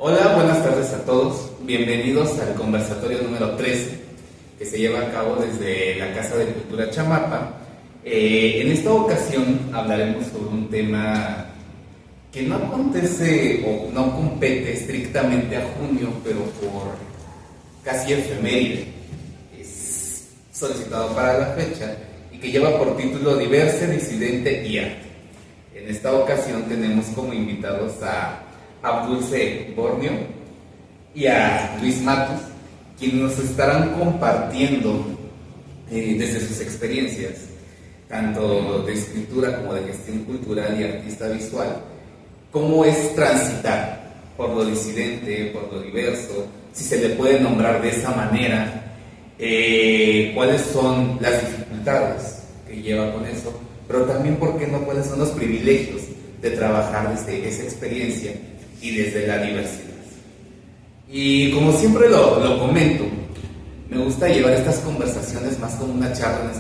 Hola, buenas tardes a todos. Bienvenidos al conversatorio número 13 que se lleva a cabo desde la Casa de Cultura Chamapa. En esta ocasión hablaremos sobre un tema que no acontece o no compete estrictamente a junio, pero por casi efeméride. Es solicitado para la fecha y que lleva por título Diverse, Disidente y Arte. En esta ocasión tenemos como invitados a Abdulce Borneo y a Luis Matus, quienes nos estarán compartiendo desde sus experiencias, tanto de escritura como de gestión cultural y artista visual, cómo es transitar por lo disidente, por lo diverso, si se le puede nombrar de esa manera, cuáles son las dificultades que lleva con eso, pero también, ¿por qué no?, cuáles son los privilegios de trabajar desde esa experiencia y desde la diversidad. Y como siempre lo comento, me gusta llevar estas conversaciones más como una charla,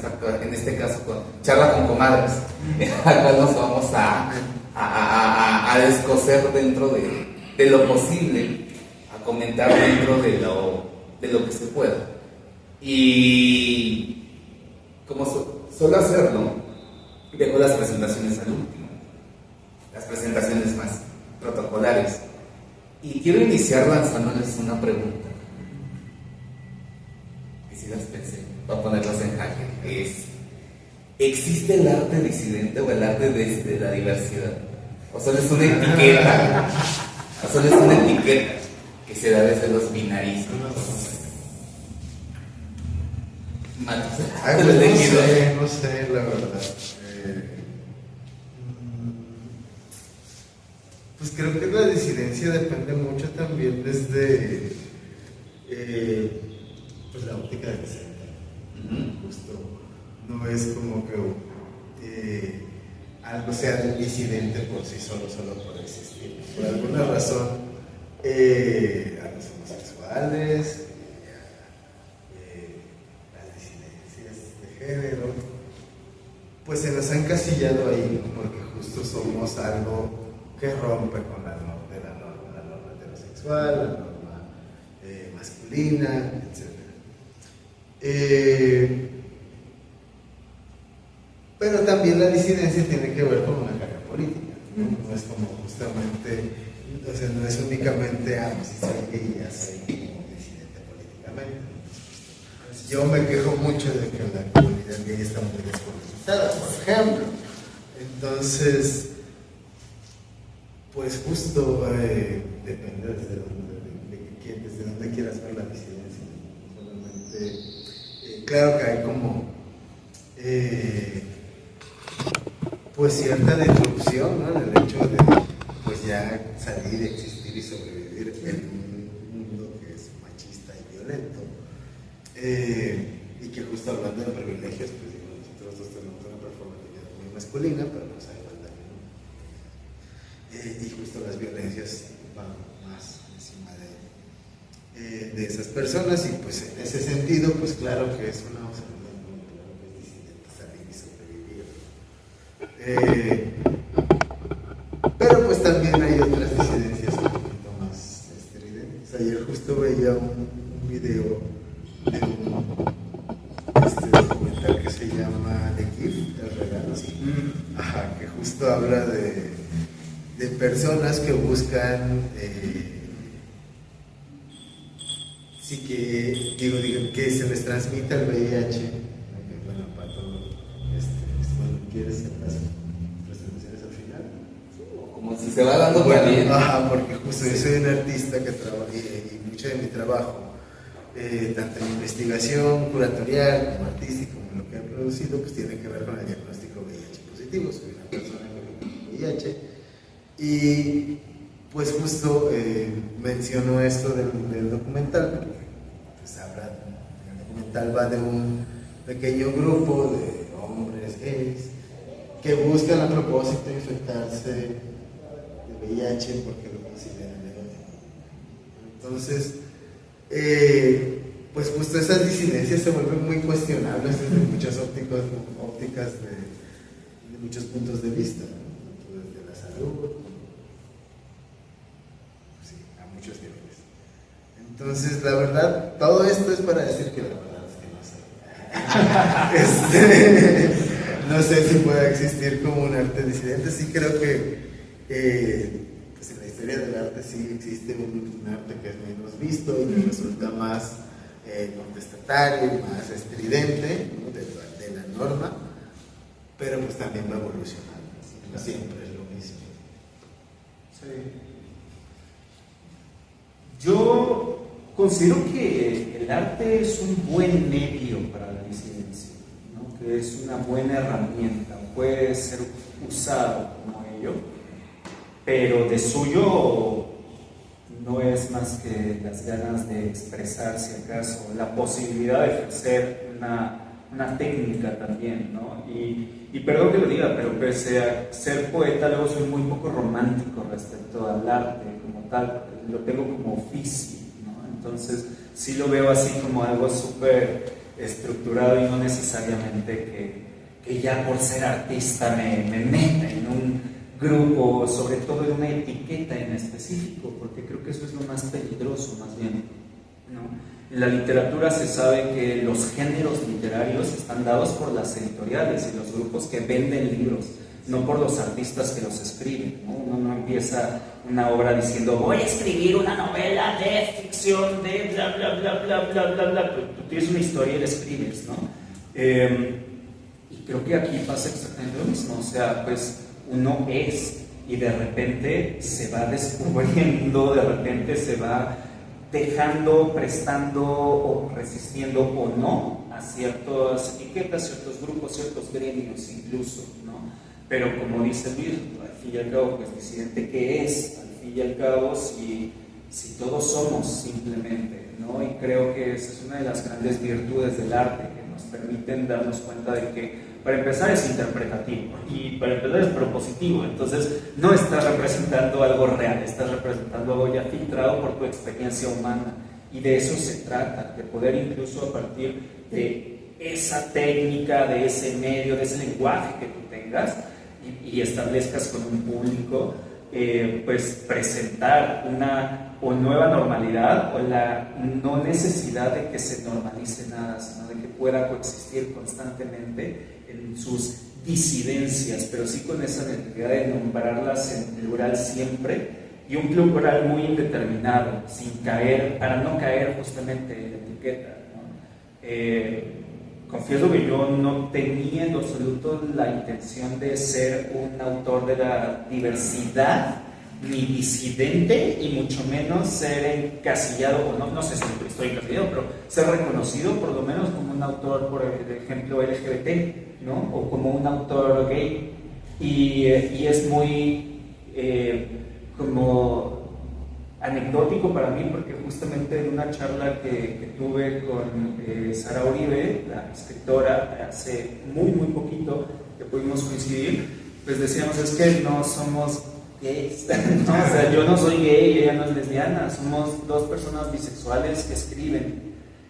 en este caso charla con comadres, en la cual nos vamos a descoser dentro de lo posible, a comentar dentro de lo que se pueda. Y como suelo hacerlo, dejo las presentaciones al último, las presentaciones más protocolares. Y quiero iniciar lanzándoles una pregunta. Y si las pensé, voy a ponerlas en jaque. ¿Existe el arte disidente o el arte desde la diversidad? ¿O solo es una etiqueta? ¿O solo es una etiqueta que se da desde los binarismos? No sé, la verdad. Pues creo que la disidencia depende mucho también desde pues la óptica del centro. Justo no es como que algo sea disidente por sí solo por existir. Por alguna razón, a los homosexuales, las disidencias de género, pues se nos ha encasillado ahí porque justo somos algo que rompe con la norma heterosexual, la norma masculina, etc. Pero también la disidencia tiene que ver con una carga política, ¿no? No es como justamente, o sea, no es únicamente, si soy gay, ya soy disidente políticamente. Yo me quejo mucho de que la comunidad gay está muy despolitizada, por ejemplo. Entonces, pues justo depende desde dónde quieras ver la disidencia. Solamente, claro que hay como pues cierta disrupción, ¿no?, en el hecho de pues ya salir, existir y sobrevivir en un mundo que es machista y violento, y que justo hablando de privilegios, pues digo, nosotros dos tenemos una performatividad muy masculina, pero no sabemos también. Y justo las violencias van más encima de esas personas, y pues en ese sentido, pues claro que es una observación, claro que es disidente salir y sobrevivir. Pero pues también hay otras disidencias un poquito más estridentes. Ayer justo veía un video de un documental que se llama The Gift, el regalo, que justo habla de personas que buscan que se les transmita el VIH. Bueno, Pato, ¿quieres hacer las presentaciones al final? Como si se va dando también. Porque justo yo soy un artista que trabaja, y mucho de mi trabajo, tanto en investigación curatorial como artística, como lo que he producido, pues tiene que ver con el diagnóstico VIH positivo. Soy una persona con VIH. Y pues justo menciono esto del documental, porque pues el documental va de un pequeño grupo de hombres gays que buscan a propósito infectarse de VIH porque lo consideran erótico. Entonces, pues justo esas disidencias se vuelven muy cuestionables desde muchas ópticas de muchos puntos de vista, ¿no? Desde la salud, muchos niveles. Entonces, la verdad, todo esto es para decir que la verdad es que no sé. No sé si pueda existir como un arte disidente. Sí creo que pues en la historia del arte sí existe un arte que es menos visto y que resulta más contestatario, más estridente, ¿no? de la norma, pero pues también va evolucionando, no siempre es lo mismo. Sí. Yo considero que el arte es un buen medio para la disidencia, ¿no? Que es una buena herramienta, puede ser usado como ello, pero de suyo no es más que las ganas de expresar, si acaso, la posibilidad de ejercer una técnica también, ¿no? Y perdón que lo diga, pero pese a ser poeta, luego soy muy poco romántico respecto al arte como tal, lo tengo como oficio, ¿no? Entonces, sí lo veo así como algo súper estructurado y no necesariamente que ya por ser artista me meta en un grupo, sobre todo en una etiqueta en específico, porque creo que eso es lo más peligroso, más bien, ¿no? En la literatura se sabe que los géneros literarios están dados por las editoriales y los grupos que venden libros, no por los artistas que los escriben, ¿no? Uno no empieza una obra diciendo voy a escribir una novela de ficción de bla bla bla bla bla bla bla. Tú tienes una historia y la escribes, ¿no? Y creo que aquí pasa exactamente lo mismo, o sea, pues uno es y de repente se va descubriendo, de repente se va dejando, prestando o resistiendo o no a ciertas etiquetas, ciertos grupos, ciertos gremios incluso, ¿no? Pero como dice Luis, al fin y al cabo, pues disidente, ¿qué es? Al fin y al cabo, si todos somos simplemente, ¿no? Y creo que esa es una de las grandes virtudes del arte, que nos permiten darnos cuenta de que para empezar es interpretativo y para empezar es propositivo, entonces no estás representando algo real, estás representando algo ya filtrado por tu experiencia humana y de eso se trata, de poder incluso a partir de esa técnica, de ese medio, de ese lenguaje que tú tengas y establezcas con un público, pues presentar una o nueva normalidad o la no necesidad de que se normalice nada, sino de que pueda coexistir constantemente en sus disidencias, pero sí con esa necesidad de nombrarlas en plural siempre y un plural muy indeterminado, sin caer, para no caer justamente en la etiqueta, ¿no? Confieso que yo no tenía en lo absoluto la intención de ser un autor de la diversidad ni disidente y mucho menos ser encasillado, o no sé si estoy encasillado, pero ser reconocido por lo menos como un autor, por ejemplo, LGBT, ¿no? O como un autor gay. Y es muy como anecdótico para mí, porque justamente en una charla que tuve con Sara Uribe, la escritora, hace muy poquito que pudimos coincidir, pues decíamos, es que no somos gays, ¿no? O sea, yo no soy gay, ella no es lesbiana, somos dos personas bisexuales que escriben.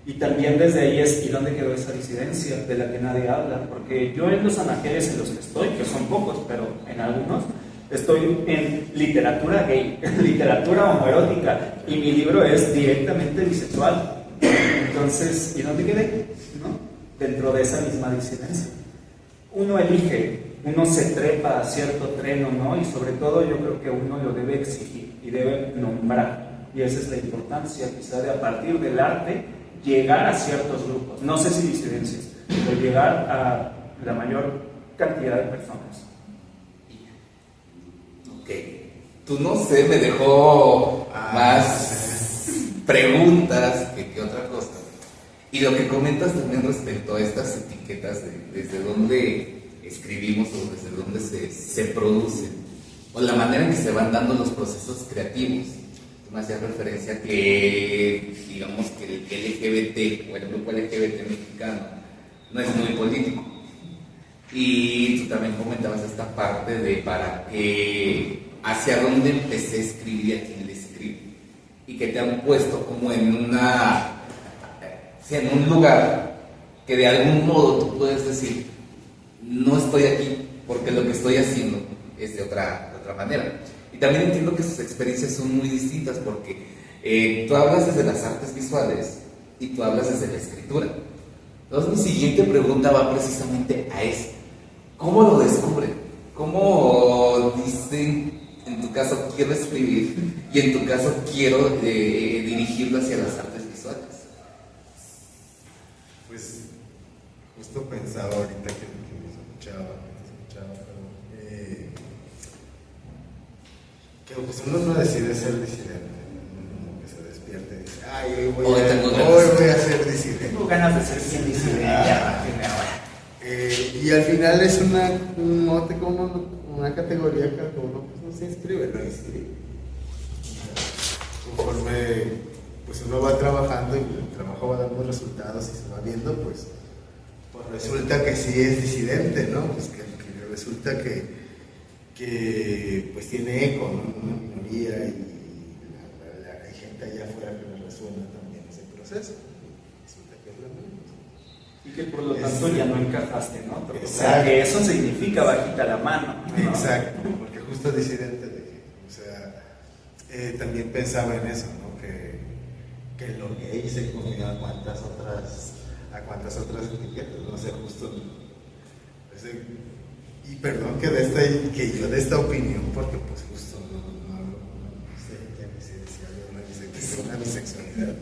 Y también desde ahí ¿y dónde quedó esa disidencia de la que nadie habla? Porque yo en los anaqueles en los que estoy, que son pocos, pero en algunos, estoy en literatura gay, literatura homoerótica, y mi libro es directamente bisexual. Entonces, ¿y dónde quedé? ¿No? Dentro de esa misma disidencia. Uno elige, uno se trepa a cierto tren o no, y sobre todo yo creo que uno lo debe exigir y debe nombrar. Y esa es la importancia, quizá, de a partir del arte llegar a ciertos grupos, no sé si disidencias, pero llegar a la mayor cantidad de personas. Ok, tú no sé, me dejó más preguntas que otra cosa. Y lo que comentas también respecto a estas etiquetas, desde dónde escribimos o desde dónde se producen, o la manera en que se van dando los procesos creativos. Tú me hacías referencia a que, digamos, que el LGBT o el grupo LGBT mexicano no es muy político. Y tú también comentabas esta parte de para que, hacia dónde empecé a escribir y a quién le escribo. Y que te han puesto como en en un lugar que de algún modo tú puedes decir, no estoy aquí porque lo que estoy haciendo es de otra manera. Y también entiendo que sus experiencias son muy distintas porque Tú hablas desde las artes visuales y tú hablas desde la escritura. Entonces mi siguiente pregunta va precisamente a eso. ¿Cómo lo descubren? ¿Cómo dicen, en tu caso quiero escribir y en tu caso quiero dirigirlo hacia las artes visuales? Pues justo pensaba ahorita que me escuchaba, que pues uno no decide ser disidente, como que se despierte y dice, ay, hoy voy a ser disidente. Tengo ganas de ser bien disidente a partir de ahora. Y al final es una mote como una categoría que uno pues, no se inscribe, no inscribe. Conforme pues uno va trabajando y el trabajo va dando resultados y se va viendo, pues resulta que sí es disidente, ¿no? Pues que resulta que pues tiene eco, ¿no? Una minoría y hay gente allá afuera que le resuena también ese proceso. Resulta que es lo mismo. Y que por lo tanto ya no encajaste, ¿no? O Exacto. sea, que eso significa bajita la mano, ¿no? Exacto, porque justo disidente de que, o sea, también pensaba en eso, ¿no? Que lo gay se comió a cuántas otras etiquetas, ¿no? O sea, justo, y perdón que yo de esta opinión, porque pues justo no sé qué es una bisexualidad.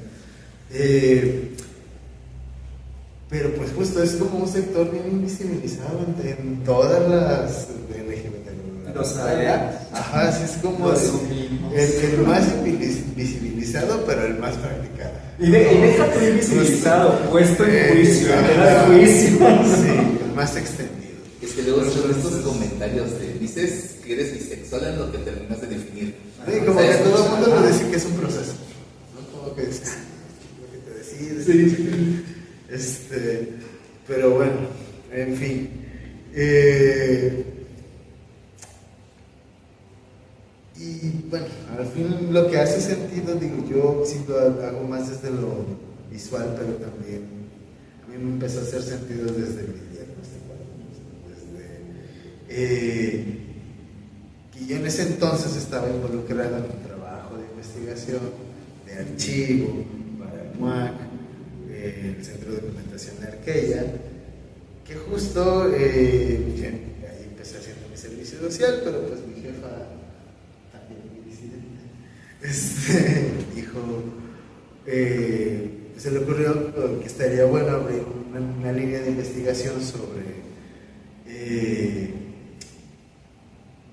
Pero pues justo es como un sector bien invisibilizado en todas las LGBT. Lo sabemos. Ajá, sí, es como el más invisibilizado, pero el más practicado. Y deja tu invisibilizado, puesto en juicio, Ajá. tela de juicio. Sí, el más extendido. Es que luego son estos comentarios de dices que eres bisexual en lo que terminas de definir. Sí, como que todo el mundo nos dice que es un proceso, ¿no? Como que es lo que te decides. Sí. Pero bueno, en fin. Y bueno, al fin lo que hace sentido, digo, yo sí lo hago más desde lo visual, pero también a mí me empezó a hacer sentido desde el diagnóstico, y yo en ese entonces estaba involucrado en un trabajo de investigación, de archivo, para el MUAC, el Centro de Documentación de Arqueya, que justo, ahí empecé haciendo mi servicio social, pero pues mi jefa, también muy disidente, dijo, se le ocurrió que estaría bueno abrir una línea de investigación sobre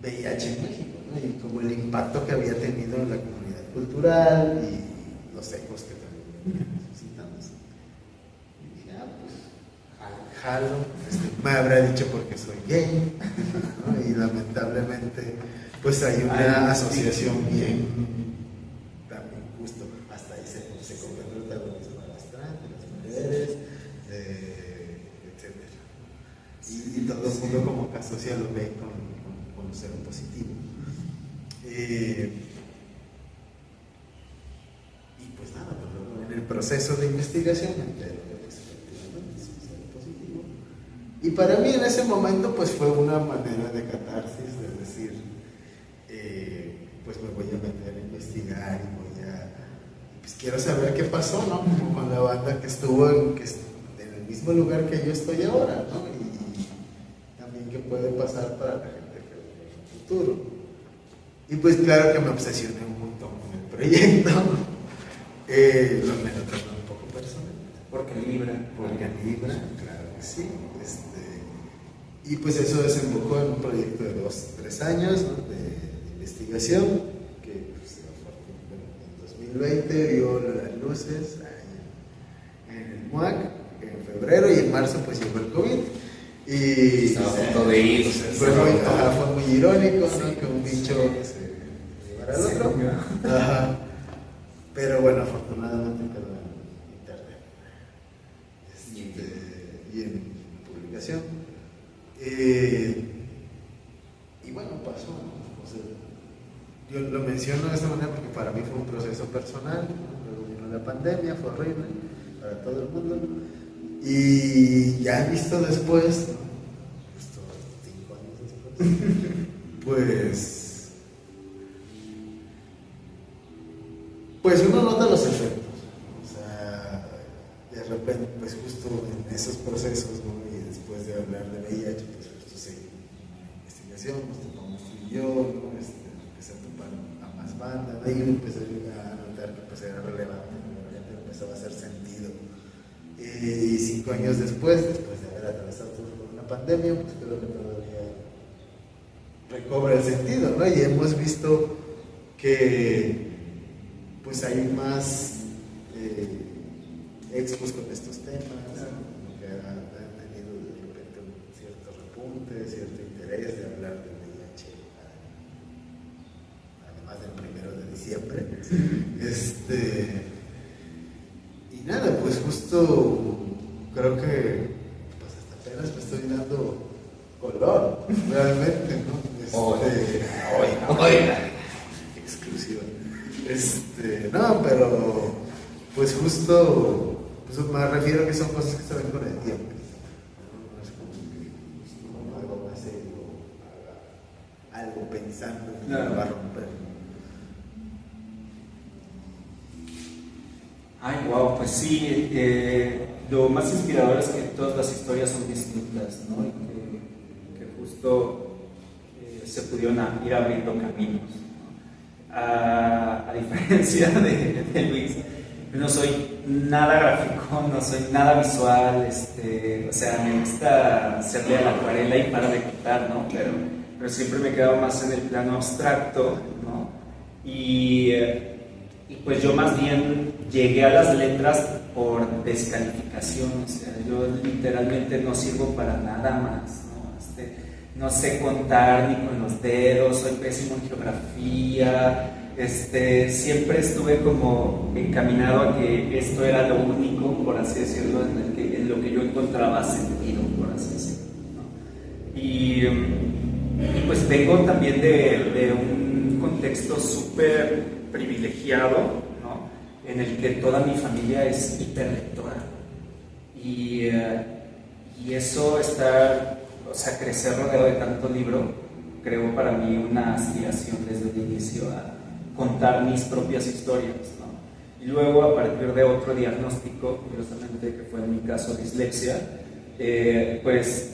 VIH en México, ¿no? Y como el impacto que había tenido en la comunidad cultural y los ecos que también suscitamos. Y dije, pues, jalo. Me habrá dicho porque soy gay, ¿no? Y lamentablemente, pues hay una asociación bien, también justo, hasta ahí se compra el protagonismo de las trans, de las mujeres, etc. Y todo el mundo como que asocia lo ve con ser positivo. Y pues nada, pero luego en el proceso de investigación me entero que pues, efectivamente es un ser positivo. Y para mí en ese momento pues fue una manera de catarsis, de decir, pues me voy a meter a investigar y pues quiero saber qué pasó, ¿no? Como con la banda que estuvo en el mismo lugar que yo estoy ahora, ¿no? Y también qué puede pasar para la gente futuro. Y pues claro que me obsesioné un montón con el proyecto. Me lo tomé un poco personal. Porque libra. Claro que sí. Y pues eso desembocó en un proyecto de 2-3 años, ¿no? de investigación que pues, en 2020 vio las luces en el MUAC en febrero, y en marzo pues llegó el COVID. Y estaba a punto de ir. Fue muy irónico, ¿no? Que un bicho se llevara al otro. Ajá. Pero bueno, afortunadamente quedó en internet y en publicación. Y bueno, pasó, ¿no? O sea, yo lo menciono de esta manera porque para mí fue un proceso personal, ¿no? Luego vino la pandemia, fue horrible para todo el mundo. Y ya visto después, ¿no? Justo 5 años después, pues uno todos los efectos. O sea, de repente, pues justo en esos procesos, ¿no? Y después de hablar de VIH, pues justo seguí investigación, nos topamos tú y yo, ¿no? Empecé a topar a más bandas, ahí empecé a notar que pues, era relevante, ¿no? Ya me empezaba a hacer sentido. Y 5 años después de haber atravesado todo por una pandemia, pues creo que todavía recobra el sentido, ¿no? Y hemos visto que pues hay más expos con estos temas, ¿no? Que han tenido de repente un cierto repunte, cierto interés de hablar del VIH, además del 1 de diciembre. Y nada, pues justo creo que pues hasta apenas me estoy dando color, realmente, ¿no? Exclusiva. No, pero pues justo pues me refiero a que son cosas que se ven con el tiempo, no es como que justo algo más serio, algo pensando que claro. lo va a romper. Ay, wow, pues sí, lo más inspirador es que todas las historias son distintas, ¿no? Y que justo se pudieron ir abriendo caminos, ¿no? A diferencia de Luis, no soy nada gráfico, no soy nada visual, o sea, me gusta hacerle a la acuarela y para de contar, ¿no? Pero siempre me he quedado más en el plano abstracto, ¿no? Y pues yo más bien llegué a las letras por descalificación, o sea, yo literalmente no sirvo para nada más, ¿no? No sé contar ni con los dedos, soy pésimo en geografía, siempre estuve como encaminado a que esto era lo único, por así decirlo, en lo que yo encontraba sentido, por así decirlo, ¿no? Y pues vengo también de un contexto súper privilegiado, ¿no? En el que toda mi familia es hiperlectora y eso o sea, crecer rodeado de tanto libro, creo para mí una aspiración desde el inicio a contar mis propias historias, ¿no? Y luego a partir de otro diagnóstico, curiosamente que fue en mi caso dislexia, pues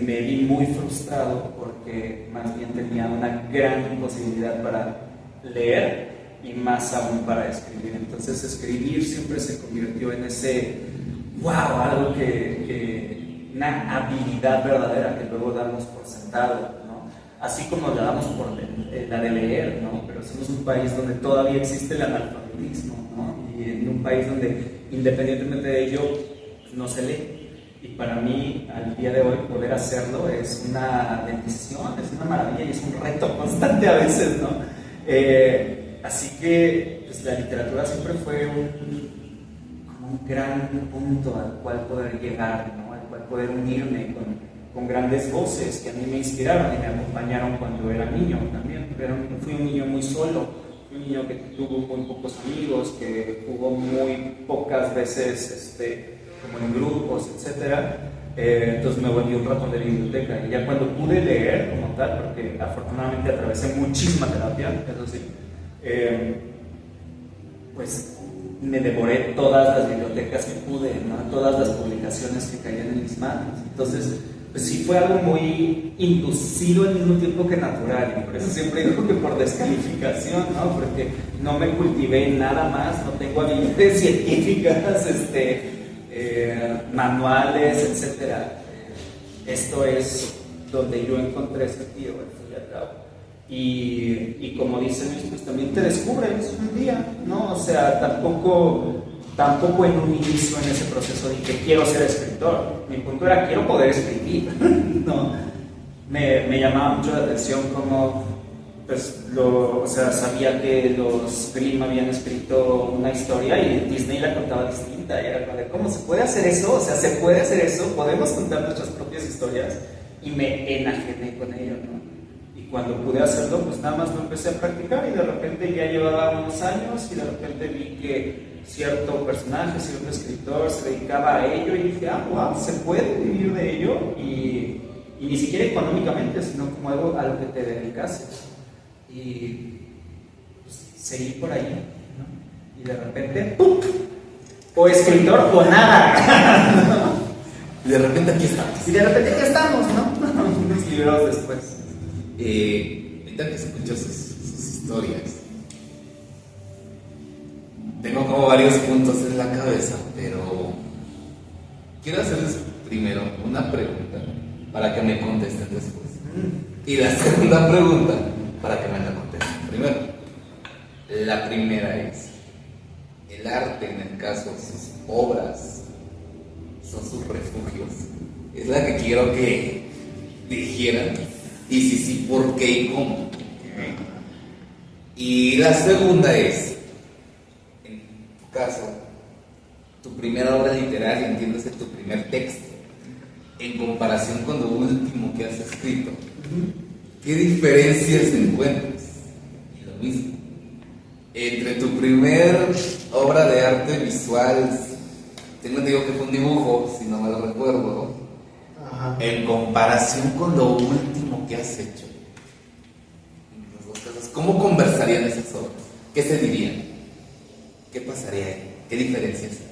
me vi muy frustrado porque más bien tenía una gran imposibilidad para leer y más aún para escribir. Entonces escribir siempre se convirtió en ese wow, algo una habilidad verdadera que luego damos por sentado, ¿no? Así como la damos por la de leer, ¿no? Pero somos un país donde todavía existe el analfabetismo, ¿no? Y en un país donde independientemente de ello no se lee. Y para mí, al día de hoy, poder hacerlo es una bendición, es una maravilla y es un reto constante a veces, ¿no? Así que pues, la literatura siempre fue como un gran punto al cual poder llegar, ¿no? Al cual poder unirme con grandes voces que a mí me inspiraron y me acompañaron cuando era niño también. Pero fui un niño muy solo, fui un niño que tuvo muy pocos amigos, que jugó muy pocas veces como en grupos, etc. Entonces me volví un ratón de biblioteca y ya cuando pude leer como tal, porque afortunadamente atravesé muchísima terapia, eso sí, pues me devoré todas las bibliotecas que pude, ¿no? Todas las publicaciones que caían en mis manos. Entonces, pues sí fue algo muy inducido al mismo tiempo que natural, y por eso siempre digo que por descalificación, ¿no? Porque no me cultivé nada más, no tengo habilidades científicas, manuales, etc. Esto es donde yo encontré sentido, al fin y al cabo. Y como dice Luis, pues también te descubres un día, ¿no? O sea, tampoco en un inicio en ese proceso dije quiero ser escritor. Mi punto era quiero poder escribir, ¿no? Me llamaba mucho la atención como, pues, o sea, sabía que los Grimm habían escrito una historia y Disney la contaba distinta. Y era como de, ¿cómo se puede hacer eso? O sea, ¿se puede hacer eso? ¿Podemos contar nuestras propias historias? Y me enajené con ello, ¿no? Cuando pude hacerlo, pues nada más lo empecé a practicar y de repente ya llevaba unos años y de repente vi que cierto personaje, cierto escritor se dedicaba a ello y dije, wow, se puede vivir de ello y ni siquiera económicamente, sino como algo a lo que te dedicases. Y pues, seguí por ahí, ¿no? y de repente, ¡pum! O escritor o nada. Y de repente aquí estamos. Y de repente aquí estamos, ¿no? Unos libros después. Ahorita que escucho sus historias, tengo como varios puntos en la cabeza, pero quiero hacerles primero una pregunta para que me contesten después. Y la segunda pregunta para que me la contesten primero. La primera es, el arte, en el caso, sus obras, son sus refugios. Es la que quiero que dijeran. Y si sí, ¿por qué y cómo? Y la segunda es, en tu caso, tu primera obra literaria, entiéndase tu primer texto, en comparación con lo último que has escrito, ¿qué diferencias encuentras? Y lo mismo, entre tu primer obra de arte visual, tengo entendido que fue un dibujo, si no me lo recuerdo, Ajá. en comparación con lo último que has hecho. En los dos casos, ¿cómo conversarían esas obras? ¿Qué se dirían? ¿Qué pasaría ahí? ¿Qué diferencias hay?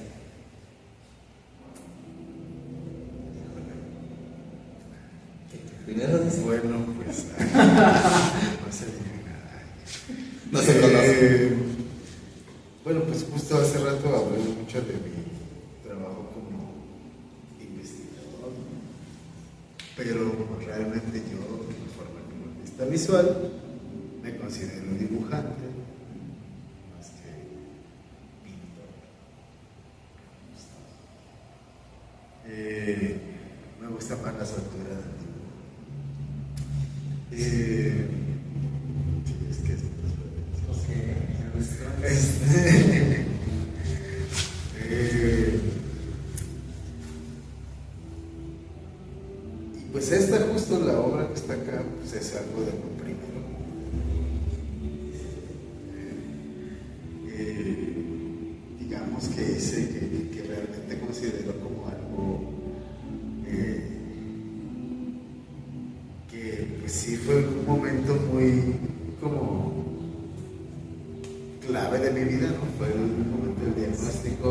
Primero dice, Bueno, pues no se dice nada. no se conoce. Bueno, pues justo hace rato hablé mucho de mi trabajo como investigador, pero realmente yo, de mi forma como artista visual, me considero dibujante más que pintor. Me gusta más las alturas del dibujo. Sí, es que es Ok, me gustó. Y pues esta justo la obra que está acá pues es algo de lo primero. Digamos que hice que realmente considero como algo que pues sí fue un momento muy como clave de mi vida, ¿no? Fue el momento del diagnóstico,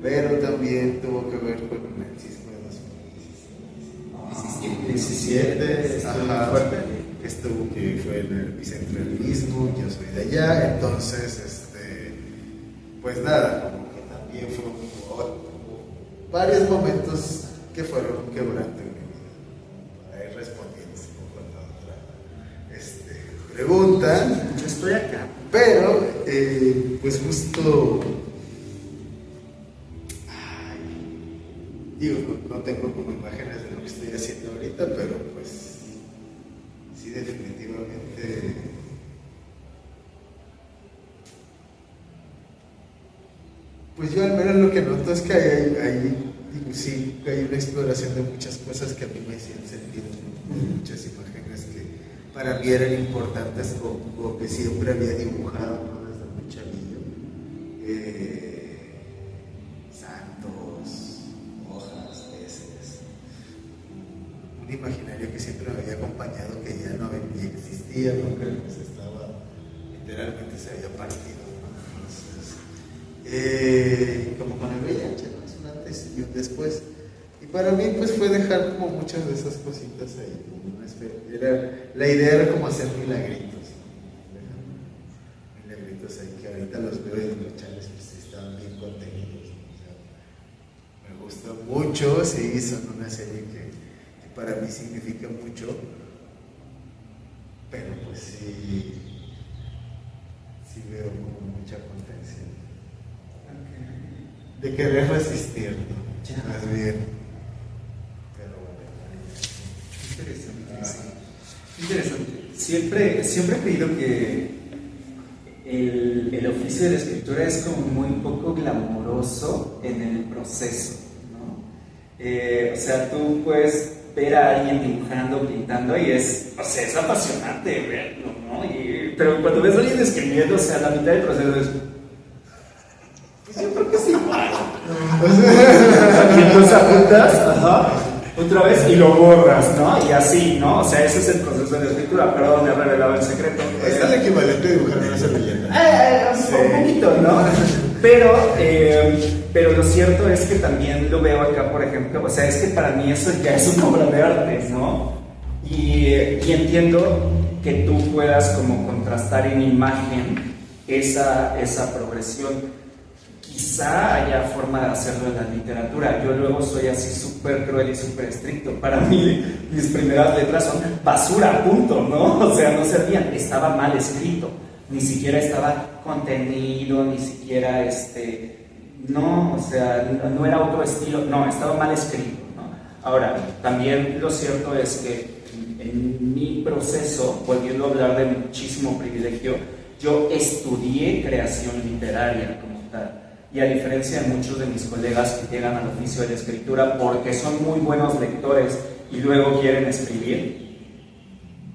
pero también tuvo que ver con el sismo de 17. 17, ajá, fuerte. que fue en el bicentralismo, yo soy de allá, entonces, pues nada, como que también fue como varios momentos que fueron quebrando en mi vida, para ir respondiendo con la otra pregunta. Yo estoy acá. Pero, pues justo, digo, no tengo como imágenes de lo que estoy haciendo ahorita, pero pues sí definitivamente, pues yo al menos lo que noto es que digo, sí, hay una exploración de muchas cosas que a mí me hacían sentido, ¿no? De muchas imágenes que para mí eran importantes o que siempre había dibujado, ¿no? Desde muy chavillo. Santos, hojas, peces, un imaginario que siempre me había acompañado, que ya no ni existía, porque pues estaba, literalmente se había partido, ¿no? Entonces, como con el VIH, ¿no? Es un antes y un después. Y para mí pues fue dejar como muchas de esas cositas ahí, como una la idea era como hacer milagritos, ¿no? Milagritos ahí que ahorita los veo y los chales pues estaban bien contenidos, ¿no? O sea, me gustó mucho, sí, son una serie que para mí significa mucho, pero pues sí veo como mucha contención de querer resistir, ¿no? Ya. Más bien. Interesante. Interesante. Siempre he creído que el oficio de la escritura es como muy poco glamoroso en el proceso, ¿no? O sea, tú puedes ver a alguien dibujando, pintando y es apasionante verlo, ¿no? Pero cuando ves a alguien escribiendo, o sea, la mitad del proceso es... Pues yo creo que es igual. Y entonces apuntas, ajá. otra vez y lo borras, ¿no? Y así, ¿no? O sea, ese es el proceso de escritura. Perdón, he revelado el secreto. Es el equivalente a dibujar una servilleta. Un poquito, ¿no? Pero lo cierto es que también lo veo acá, por ejemplo, o sea, es que para mí eso ya es una obra de arte, ¿no? Y entiendo que tú puedas como contrastar en imagen esa progresión. Quizá haya forma de hacerlo en la literatura. Yo luego soy así súper cruel y súper estricto. Para mí, mis primeras letras son basura, punto, ¿no? O sea, no servían. Estaba mal escrito. Ni siquiera estaba contenido, ni siquiera no, o sea, no era otro estilo. No, estaba mal escrito, ¿no? Ahora, también lo cierto es que en mi proceso, volviendo a hablar de muchísimo privilegio, yo estudié creación literaria como tal. Y a diferencia de muchos de mis colegas que llegan al oficio de la escritura porque son muy buenos lectores y luego quieren escribir,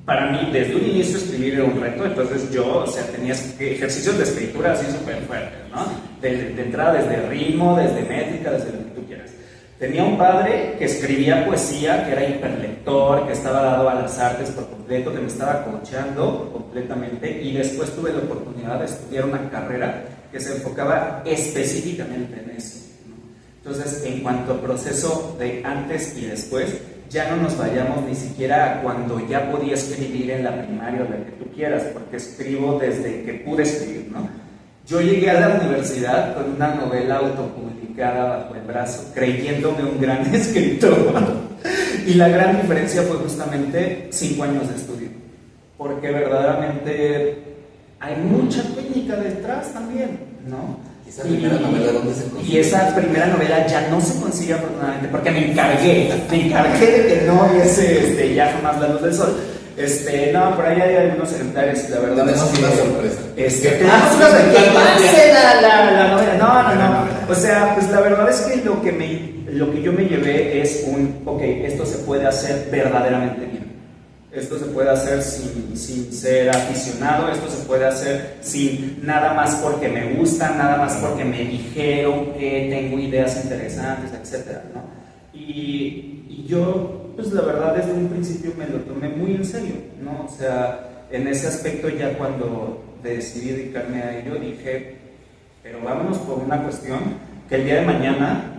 para mí desde un inicio escribir era un reto. Entonces yo, o sea, tenía ejercicios de escritura así súper fuertes, ¿no? De entrada desde ritmo, desde métrica, desde lo que tú quieras. Tenía un padre que escribía poesía, que era hiperlector, que estaba dado a las artes por completo, que me estaba coachando completamente, y después tuve la oportunidad de estudiar una carrera que se enfocaba específicamente en eso, ¿no? Entonces, en cuanto a proceso de antes y después, ya no nos vayamos ni siquiera a cuando ya podía escribir en la primaria o la que tú quieras, porque escribo desde que pude escribir, ¿no? Yo llegué a la universidad con una novela autopublicada bajo el brazo, creyéndome un gran escritor. Y la gran diferencia fue justamente 5 años de estudio, porque verdaderamente hay mucha técnica detrás también, ¿no? ¿Esa primera novela dónde se consigue? Y esa primera novela ya no se consigue afortunadamente, porque me encargué de que no hubiese ya jamás la luz del sol. No, por ahí hay algunos ejemplares y la verdad tenemos es que una sorpresa. Tenemos una sorpresa. Que pase la novela. No. O sea, pues la verdad es que lo que yo me llevé es ok, esto se puede hacer verdaderamente bien. Esto se puede hacer sin ser aficionado, esto se puede hacer sin nada más porque me gusta, nada más porque me dijeron que tengo ideas interesantes, etcétera, ¿no? Y yo, pues la verdad desde un principio me lo tomé muy en serio, ¿no? O sea, en ese aspecto ya cuando decidí dedicarme a ello dije, pero vámonos por una cuestión que el día de mañana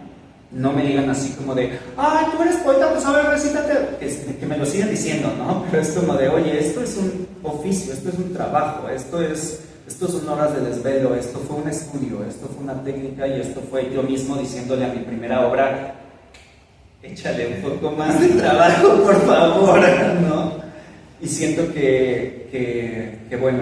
no me digan así como de, ay, tú eres poeta, pues a ver, recítate, que me lo sigan diciendo, ¿no? Pero es como de, oye, esto es un oficio, esto es un trabajo, esto son horas de desvelo, esto fue un estudio, esto fue una técnica y esto fue yo mismo diciéndole a mi primera obra, échale un poco más de trabajo, por favor, ¿no? Y siento que bueno,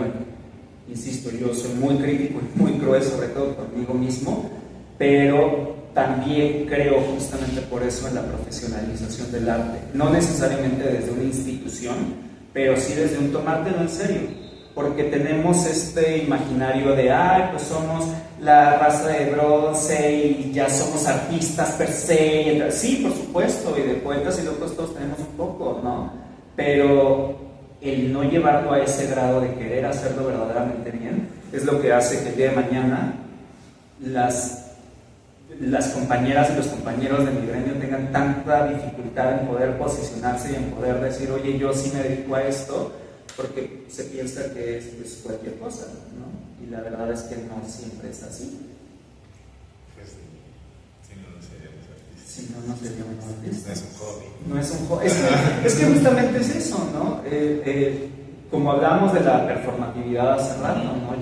insisto, yo soy muy crítico y muy cruel, sobre todo conmigo mismo, pero también creo justamente por eso en la profesionalización del arte, no necesariamente desde una institución, pero sí desde un tomártelo en serio, porque tenemos este imaginario de, ay, pues somos la raza de bronce y ya somos artistas per se, sí, por supuesto, y de poetas y locos todos tenemos un poco, ¿no? Pero el no llevarlo a ese grado de querer hacerlo verdaderamente bien es lo que hace que el día de mañana las compañeras y los compañeros de mi gremio tengan tanta dificultad en poder posicionarse y en poder decir, oye, yo sí me dedico a esto, porque se piensa que es pues, cualquier cosa, ¿no? Y la verdad es que no siempre es así. Pues, si no, no seríamos artistas. Si no, no seríamos artistas. No es un hobby. No es un hobby. Es que justamente es eso, ¿no? Como hablábamos de la performatividad hace rato, ¿no?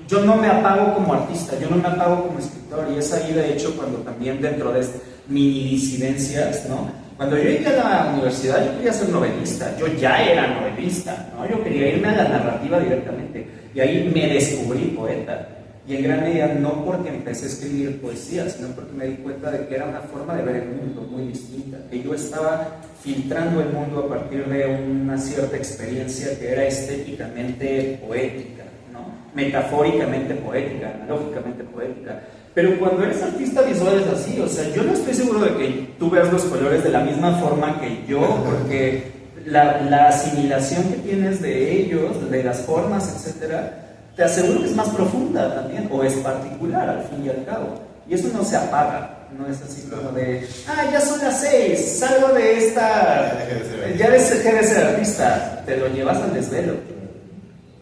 Yo no me apago como artista, yo no me apago como escritor, y es ahí de hecho cuando también dentro de mini disidencias, ¿no? Cuando yo llegué a la universidad yo quería ser novelista, yo ya era novelista, ¿no? Yo quería irme a la narrativa directamente, y ahí me descubrí poeta, y en gran medida no porque empecé a escribir poesía, sino porque me di cuenta de que era una forma de ver el mundo muy distinta, que yo estaba filtrando el mundo a partir de una cierta experiencia que era estéticamente poética, ¿no? Metafóricamente poética, analógicamente poética. Pero cuando eres artista visual es así, o sea, yo no estoy seguro de que tú veas los colores de la misma forma que yo, porque la asimilación que tienes de ellos, de las formas, etcétera, te aseguro que es más profunda también, o es particular al fin y al cabo. Y eso no se apaga, no es así como de, ya son las 6, salgo de esta, ya dejé de ser artista, te lo llevas al desvelo.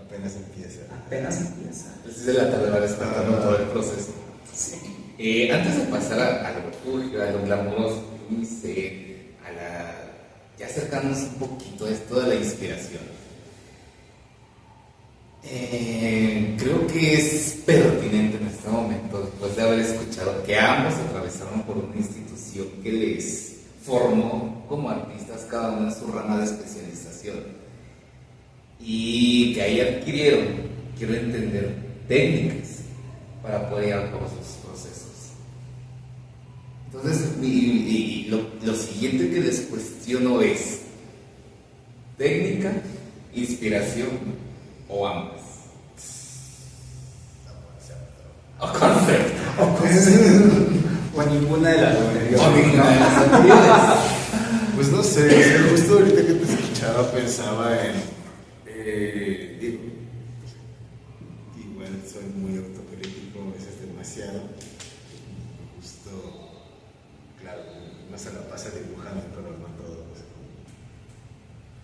Apenas empieza. Apenas empieza. Entonces de la tarde va despertando todo el proceso. Sí. Antes de pasar a lo refugio, a lo glamuroso, ya acercarnos un poquito a esto de la inspiración. Creo que es pertinente en este momento, después de haber escuchado que ambos atravesaron por una institución que les formó como artistas, cada uno en su rama de especialización, y que ahí adquirieron, quiero entender, técnicas para poder llevar a cabo sus procesos. Entonces, lo siguiente que les cuestiono es técnica, inspiración o ambas. O concepto. O ninguna de las anteriores. O ninguna de las anteriores. Pues no sé, justo ahorita que te escuchaba pensaba digo, igual soy muy autocrítico, a veces demasiado. Justo, claro, no se la pasa dibujando, pero no todo.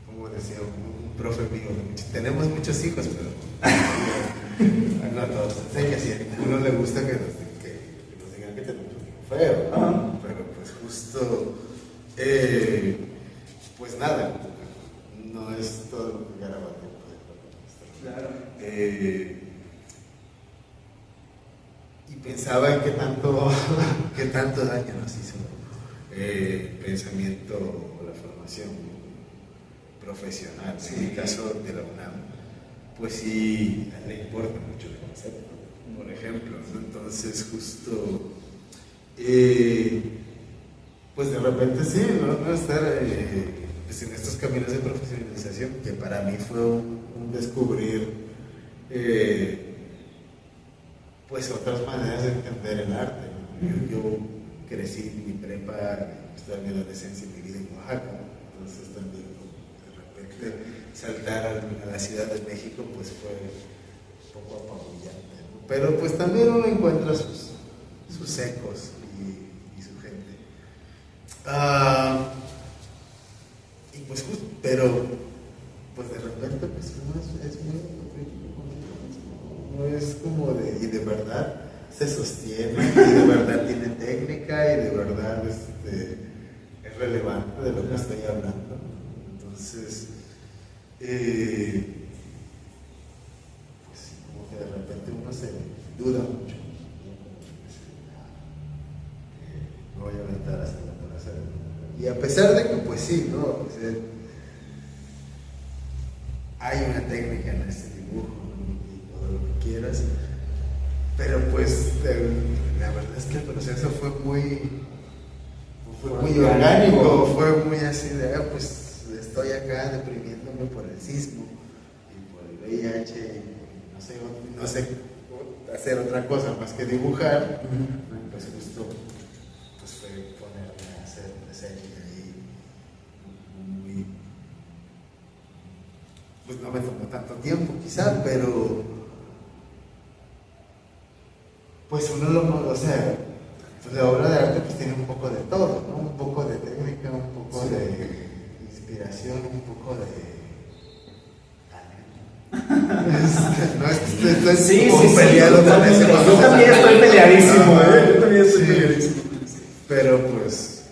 Como decía un profe mío, tenemos muchos hijos, pero no todos. Enseña, si a ninguno le gusta que nos digan que tenemos un hijo feo, pero pues justo, pues nada, no es todo lo que Garabato puede. Claro. Y pensaba en qué tanto daño nos hizo el pensamiento o la formación profesional, en el caso de la UNAM, pues sí, a él le importa mucho el concepto, por ejemplo, ¿no? Entonces justo, pues de repente sí, no estar pues en estos caminos de profesionalización, que para mí fue un descubrir pues otras maneras de entender el arte, ¿no? Yo crecí en mi prepa, toda mi adolescencia y mi vida en Oaxaca, entonces también de saltar a la Ciudad de México pues fue un poco apabullante, ¿no? Pero pues también uno encuentra sus ecos y su gente, y pues justo, pero pues de repente pues uno es muy autocrítico, no es como y de verdad se sostiene, y de verdad tiene técnica, y de verdad es relevante de lo que estoy hablando. Entonces pues como que de repente uno se duda mucho, no voy a aventar a hacerlo por hacerlo, y a pesar de que pues sí, ¿no? Pues, hay una técnica en este dibujo, ¿no? Y todo lo que quieras, pero pues la verdad es que el proceso fue muy orgánico, fue muy así de pues estoy acá deprimiéndome por el sismo y por el VIH y no sé hacer otra cosa más que dibujar, pues justo pues fue ponerme a hacer una serie ahí muy, pues no me tomó tanto tiempo quizá, pero pues uno o sea, pues la obra de arte pues tiene un poco de todo, ¿no? Un poco de técnica, un poco de inspiración, un poco de no es que estoy peleado con ese concepto. Yo también estoy peleadísimo, yo también estoy peleadísimo. Pero pues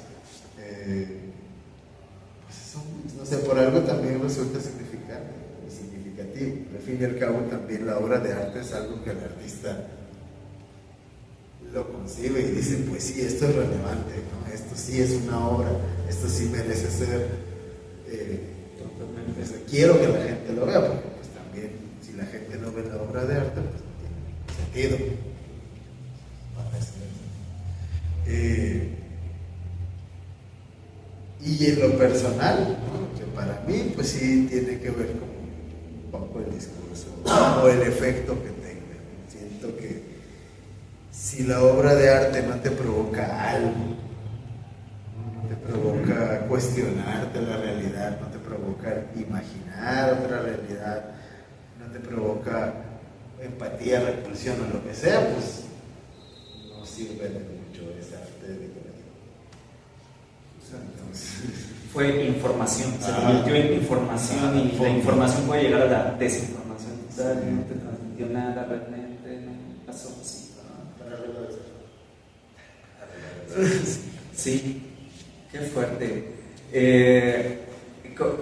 eso, no sé, por algo también resulta significativo. Al fin y al cabo también la obra de arte es algo que el artista lo concibe y dice, pues sí, esto es relevante, ¿no? Esto sí es una obra, esto sí merece ser pues, quiero que la gente lo vea, porque pues también si la gente no ve la obra de arte pues no tiene sentido. Y en lo personal, ¿no? Que para mí pues sí tiene que ver con un poco el discurso o el efecto que tenga. Siento que si la obra de arte no te provoca algo, no te provoca cuestionarte la realidad, no te provoca imaginar otra realidad, no te provoca empatía, repulsión o lo que sea, pues sirve mucho esa arte decorativa. Entonces, fue información, se convirtió en información y la información puede llegar a la desinformación. Total, no te transmitió nada realmente, no pasó así. Sí, qué fuerte.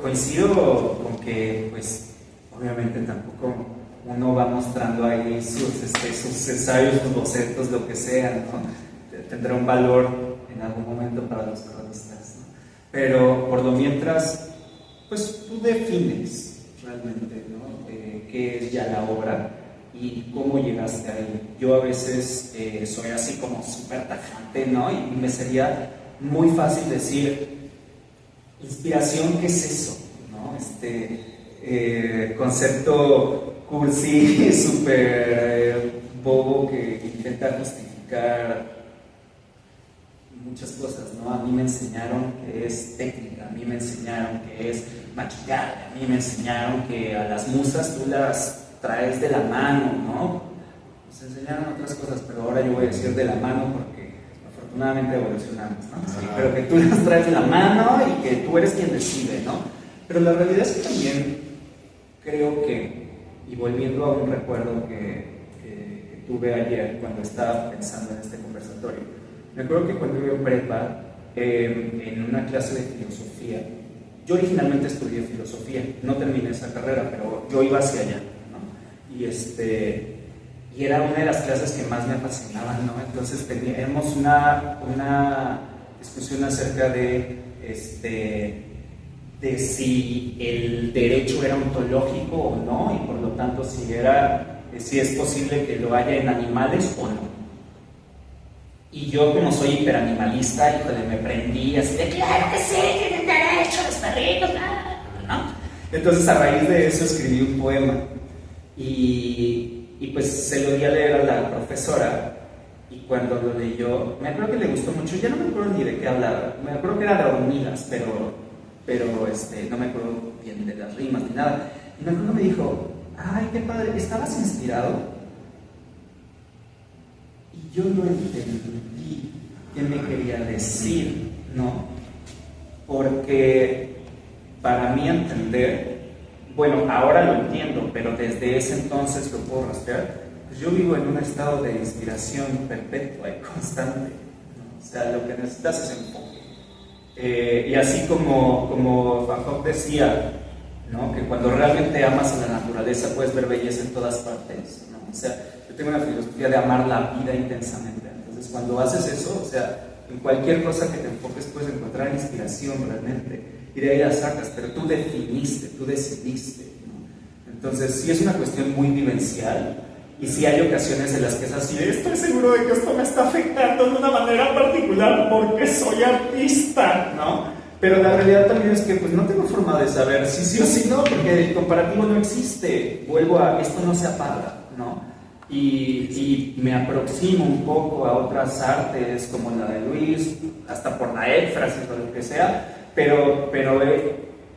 Coincido con que, pues, obviamente tampoco uno va mostrando ahí sus ensayos, sus bocetos, lo que sea, ¿no? Tendrá un valor en algún momento para los cronistas, ¿no? Pero por lo mientras, pues tú defines realmente, ¿no? Qué es ya la obra y cómo llegaste ahí. Yo a veces soy así como súper tajante, ¿no? Y me sería muy fácil decir, inspiración, ¿qué es eso? ¿No? Concepto cursi, súper bobo que intenta justificar muchas cosas, ¿no? A mí me enseñaron que es técnica, a mí me enseñaron que es maquillaje, a mí me enseñaron que a las musas tú las traes de la mano, ¿no? Nos enseñaron otras cosas, pero ahora yo voy a decir de la mano porque afortunadamente evolucionamos, ¿no? Sí, pero que tú las traes de la mano y que tú eres quien decide, ¿no? Pero la realidad es que también creo que, y volviendo a un recuerdo que tuve ayer cuando estaba pensando en este conversatorio, me acuerdo que cuando iba en prepa, en una clase de filosofía, yo originalmente estudié filosofía, no terminé esa carrera, pero yo iba hacia allá, ¿no? Y era una de las clases que más me apasionaban, ¿no? Entonces teníamos una discusión acerca de si el derecho era ontológico o no, y por lo tanto si es posible que lo haya en animales o no. Y yo, como soy hiperanimalista, híjole, me prendí así de claro que sí, tienen derecho los perritos, ¿no? Entonces a raíz de eso escribí un poema y pues se lo di a leer a la profesora, y cuando lo leyó, me acuerdo que le gustó mucho. Ya no me acuerdo ni de qué hablaba, me acuerdo que era de hormigas, pero no me acuerdo bien de las rimas ni nada. Y me acuerdo que me dijo, ay, qué padre, ¿estabas inspirado? Y yo no entendí qué me quería decir, ¿no? Porque para mí entender, bueno, ahora lo entiendo, pero desde ese entonces lo puedo rastrear, pues yo vivo en un estado de inspiración perpetua y constante, ¿no? O sea, lo que necesitas es enfoque. Y así como Van Gogh decía, ¿no? Que cuando realmente amas a la naturaleza puedes ver belleza en todas partes, ¿no? O sea, yo tengo una filosofía de amar la vida intensamente. Entonces, cuando haces eso, o sea, en cualquier cosa que te enfoques puedes encontrar inspiración realmente. Y de ahí la sacas, pero tú definiste, tú decidiste, ¿no? Entonces, sí es una cuestión muy vivencial. Y sí hay ocasiones en las que es así, estoy seguro de que esto me está afectando de una manera particular porque soy artista, ¿no? Pero la realidad también es que pues no tengo forma de saber si sí o si no, porque el comparativo no existe. Vuelvo a, esto no se apaga, ¿no? Y me aproximo un poco a otras artes como la de Luis, hasta por la éfrasis o lo que sea, pero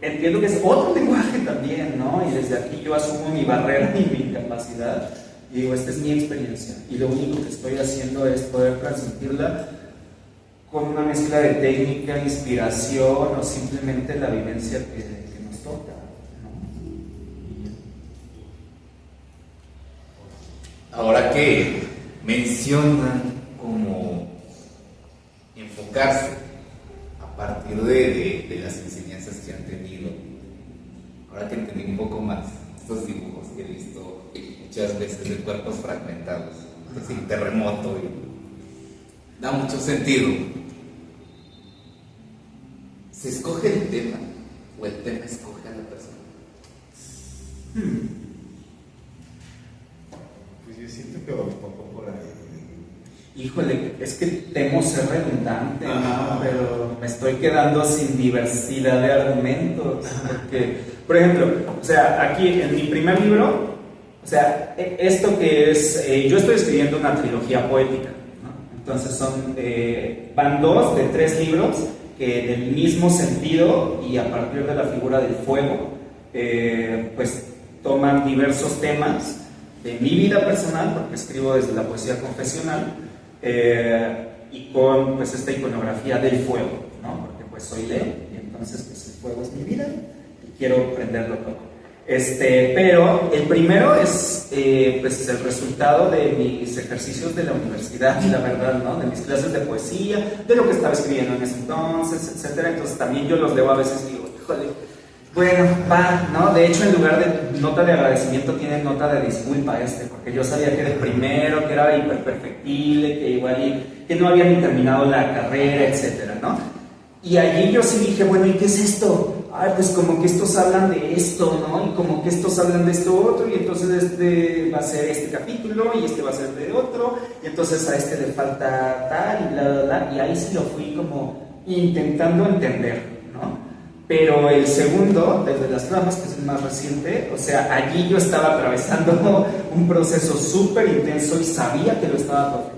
entiendo que es otro lenguaje también, ¿no? Y desde aquí yo asumo mi barrera y mi incapacidad. Y digo, esta es mi experiencia y lo único que estoy haciendo es poder transmitirla con una mezcla de técnica, inspiración o simplemente la vivencia que nos toca, ¿no? Ahora que mencionan como enfocarse a partir de las enseñanzas que han tenido, ahora que entendí un poco más estos dibujos que he visto muchas veces de cuerpos fragmentados, así, terremoto, y da mucho sentido. ¿Se escoge el tema o el tema escoge a la persona? Pues yo siento que va un poco por ahí. Híjole, es que temo ser redundante, ¿no? Pero me estoy quedando sin diversidad de argumentos, porque, por ejemplo, o sea, aquí en mi primer libro, o sea, esto que es, yo estoy escribiendo una trilogía poética, ¿no? Entonces van 2 de 3 libros que en el mismo sentido y a partir de la figura del fuego, pues toman diversos temas de mi vida personal, porque escribo desde la poesía confesional, y con pues esta iconografía del fuego, ¿no? Porque pues soy Leo y entonces pues el fuego es mi vida y quiero prenderlo todo. Pero el primero es pues el resultado de mis ejercicios de la universidad, la verdad, ¿no? De mis clases de poesía, de lo que estaba escribiendo en ese entonces, etcétera. Entonces también yo los leo a veces y digo, híjole, bueno, va, ¿no? De hecho, en lugar de nota de agradecimiento, tiene nota de disculpa porque yo sabía que era el primero, que era hiperperfectible, que igual que no había ni terminado la carrera, etcétera, ¿no? Y allí yo sí dije, bueno, ¿y qué es esto? Ay, pues como que estos hablan de esto, ¿no? Y como que estos hablan de esto otro, y entonces este va a ser este capítulo, y este va a ser de otro, y entonces a este le falta tal, y bla, bla, bla, y ahí sí lo fui como intentando entender, ¿no? Pero el segundo, desde las flamas, que es el más reciente, o sea, allí yo estaba atravesando un proceso súper intenso y sabía que lo estaba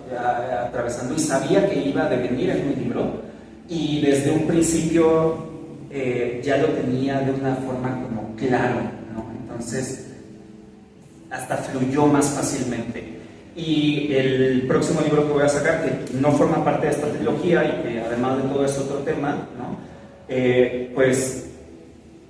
atravesando y sabía que iba a devenir en un libro, y desde un principio ya lo tenía de una forma como claro, ¿no? Entonces hasta fluyó más fácilmente. Y el próximo libro que voy a sacar, que no forma parte de esta trilogía y que además de todo es otro tema, ¿no? Pues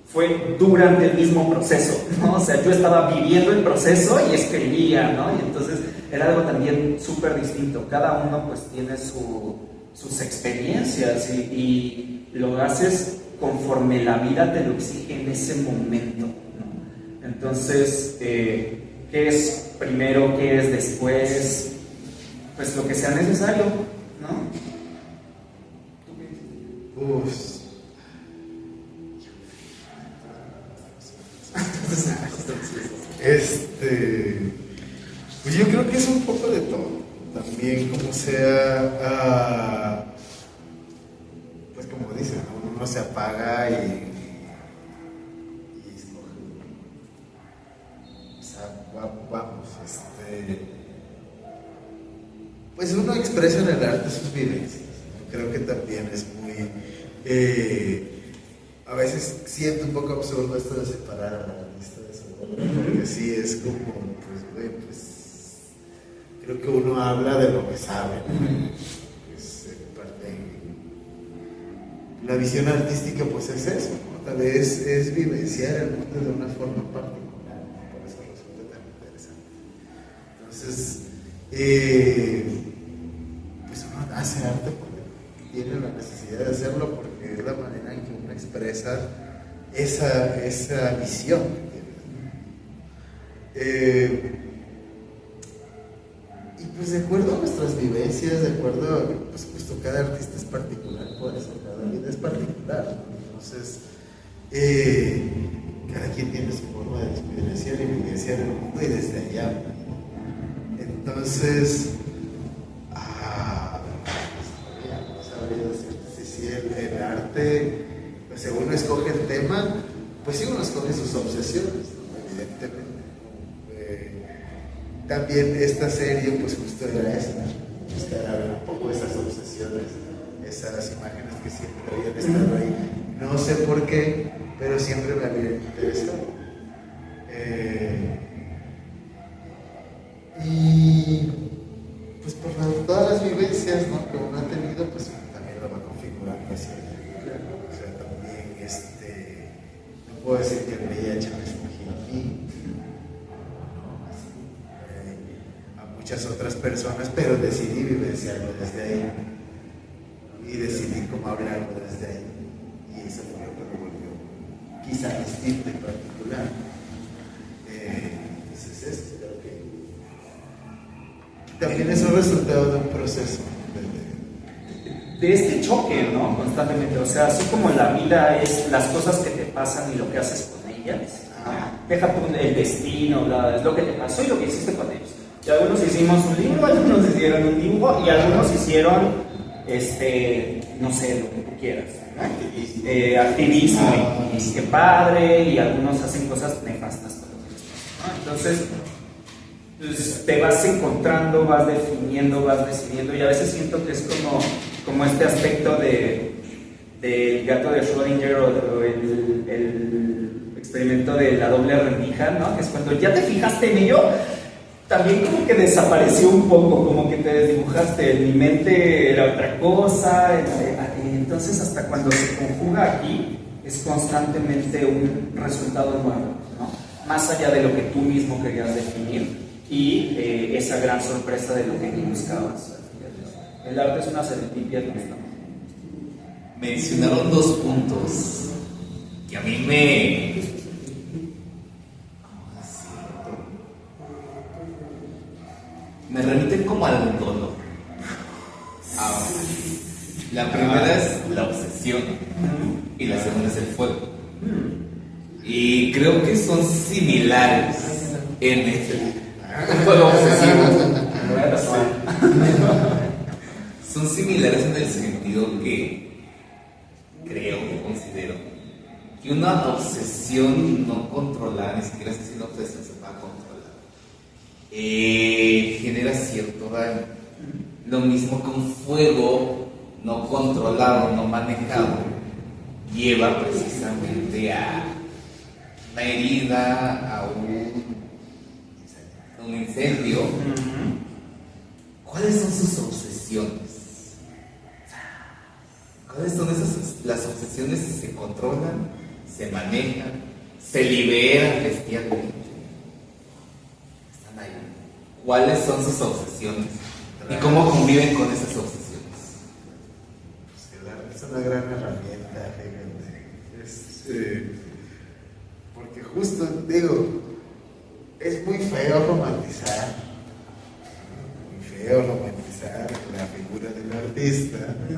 fue durante el mismo proceso, ¿no? O sea, yo estaba viviendo el proceso y escribía, ¿no? Y entonces era algo también súper distinto. Cada uno pues tiene sus experiencias y lo haces conforme la vida te lo exige en ese momento, ¿no? Entonces, ¿qué es primero? ¿Qué es después? Pues lo que sea necesario, ¿no? Pues yo creo que es un poco de todo. También como sea, pues como dicen, ¿no? Uno se apaga y escoge. O sea, vamos, pues uno expresa en el arte sus vivencias. Creo que también es muy, a veces siento un poco absurdo esto de separar al artista de su obra, porque sí es como, pues, güey, pues creo que uno habla de lo que sabe, ¿no? Pues, la visión artística pues es eso, ¿no? Tal vez es vivenciar el mundo de una forma particular, ¿no? Por eso resulta tan interesante. Entonces, pues uno hace arte porque tiene la necesidad de hacerlo, porque es la manera en que uno expresa esa visión que tiene. Y pues de acuerdo a nuestras vivencias, de acuerdo a, pues puesto cada artista es particular, por eso cada vida es particular, ¿no? Entonces, cada quien tiene su forma de experienciar y vivenciar el mundo y desde allá, ¿no? Entonces, no sabría decirte si el arte, pues según uno escoge el tema, pues sí uno escoge sus obsesiones, ¿no? Evidentemente. También esta serie pues justo era esa, buscar a ver un poco esas obsesiones, esas imágenes que siempre habían estado ahí. No sé por qué, pero siempre me habían interesado. Y pues por todas las vivencias, ¿no?, que uno ha tenido, pues también lo va configurando así. O sea, también no puedo decir que el VIH me surgió a mí, muchas otras personas, pero decidí vivenciarlo desde ahí y decidí cómo hablarlo desde ahí, y eso fue lo que me volvió quizá distinto en particular. Entonces eso creo que también es un resultado de un proceso de este choque, ¿no? Constantemente, o sea, así como la vida es las cosas que te pasan y lo que haces con ellas, deja tú el destino, es lo que te pasó y lo que hiciste con ellos. Y algunos hicimos un libro, algunos hicieron un dibujo y algunos hicieron, no sé, lo que tú quieras, ¿no? Activismo y qué padre, y algunos hacen cosas nefastas con los demás, ¿no? Entonces, pues, te vas encontrando, vas definiendo, vas decidiendo, y a veces siento que es como este aspecto del gato de Schrödinger o el experimento de la doble rendija, ¿no? Que es cuando ya te fijaste en ello, también como que desapareció un poco, como que te desdibujaste, en mi mente era otra cosa, entonces hasta cuando se conjuga aquí es constantemente un resultado nuevo, ¿no? Más allá de lo que tú mismo querías definir y esa gran sorpresa de lo que ni buscabas. El arte es una serendipia constante. Mencionaron 2 puntos que a mí me remiten como al dolor. Ahora, la primera es la obsesión y la segunda es el fuego. Y creo que son similares en un fuego obsesivo. Son similares en el sentido que considero que una obsesión no controlada, ni siquiera si una obsesión se va a controlar, genera cierto daño. Lo mismo que un fuego no controlado, no manejado, lleva precisamente a una herida, a un incendio. ¿Cuáles son sus obsesiones? ¿Cuáles son las obsesiones que se controlan, se manejan, se liberan bestialmente? Están ahí. ¿Cuáles son sus obsesiones? ¿Y cómo conviven con esas obsesiones? Pues el arte es una gran herramienta, fíjate. Porque justo, digo, es muy feo romantizar la figura del artista, de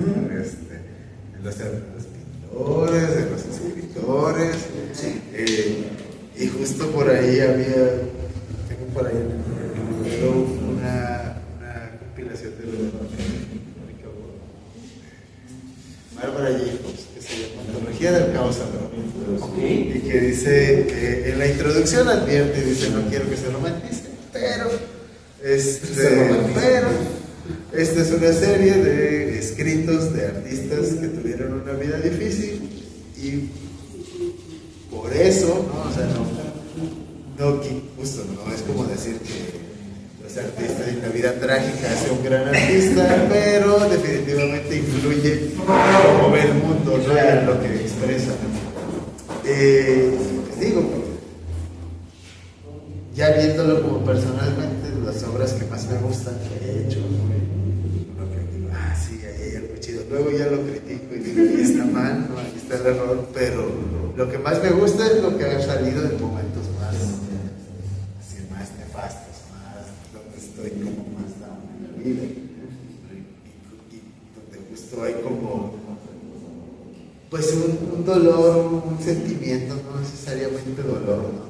los pintores, de los escritores. Y justo por ahí tengo por ahí en el libro una compilación de Bárbara Jacobs, que se llama Antología del Caos Salón. Y que dice que en la introducción advierte, dice, no quiero que se romantice, pero esta es una serie de escritos de artistas que tuvieron una vida difícil y por eso, ¿no? O sea, justo no es como decir que los artistas en la vida trágica hace un gran artista, pero definitivamente influye en cómo ve el mundo, ¿no? En lo que expresa. Digo, ya viéndolo como personalmente, las obras que más me gustan que he hecho, ¿no? Lo que digo, sí, ahí hay algo chido. Luego ya lo critico y digo, ahí está mal, ¿no? Aquí está el error, pero lo que más me gusta es lo que ha salido en momentos más nefastos, donde estoy como más down en la vida. Y donde justo hay como, pues un dolor, un sentimiento, no necesariamente dolor, ¿no?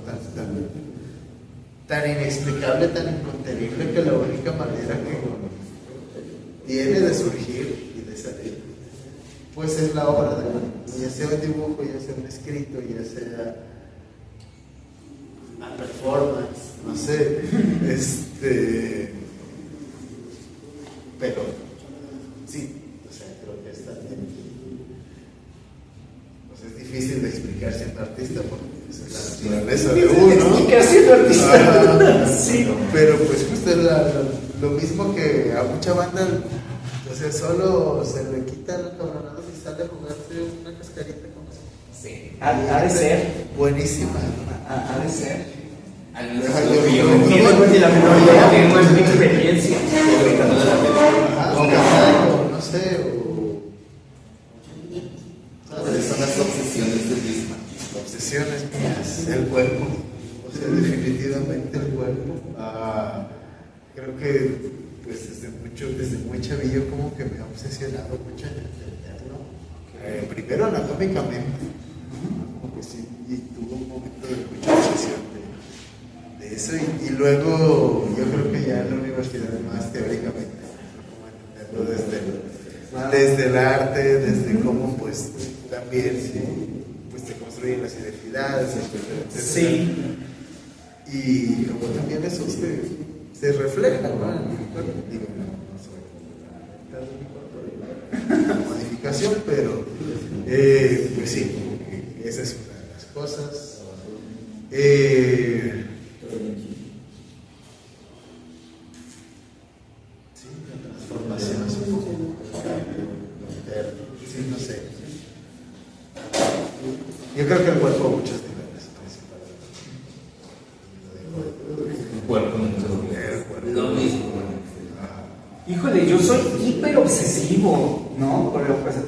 Tan inexplicable, tan incontenible, que la única manera que tiene de surgir y de salir, pues es la obra de arte, ya sea un dibujo, ya sea un escrito, ya sea una performance, no sé, pero sí, o sea, creo que es también, pues es difícil de explicar siendo artista porque esa es la naturaleza de uno. Explicación artista. Sí. Pero pues justo es lo mismo que a mucha banda, o sea, solo se le quita el cabronado y sale a jugarse una cascarita con eso. Sí. Ha de ser. Buenísima. Ha de ser. Al menos Ajá, lo que yo No tengo ni la menor idea, tengo mi experiencia. O cantando, no sé, ¿Cuáles son las obsesiones del mismo? obsesiones mías, el cuerpo, o sea, definitivamente el cuerpo. Creo que pues desde muy chavillo como que me ha obsesionado mucho en entenderlo. Primero anatómicamente, como que sí, y tuve un momento de mucha obsesión de eso, y luego yo creo que ya en la universidad más teóricamente, como entenderlo desde el arte, desde cómo pues también pues se construyen las identidades, etcétera. Sí. Y como también eso se refleja, ¿no? En mi cuerpo. Digo, no soy modificación, pero pues sí, esa es una de las cosas. Sí, no sé. Yo creo que el cuerpo a muchos niveles, principalmente. El cuerpo en muchos El niveles. cuerpo. Lo mismo. Híjole, yo soy hiper obsesivo, ¿no?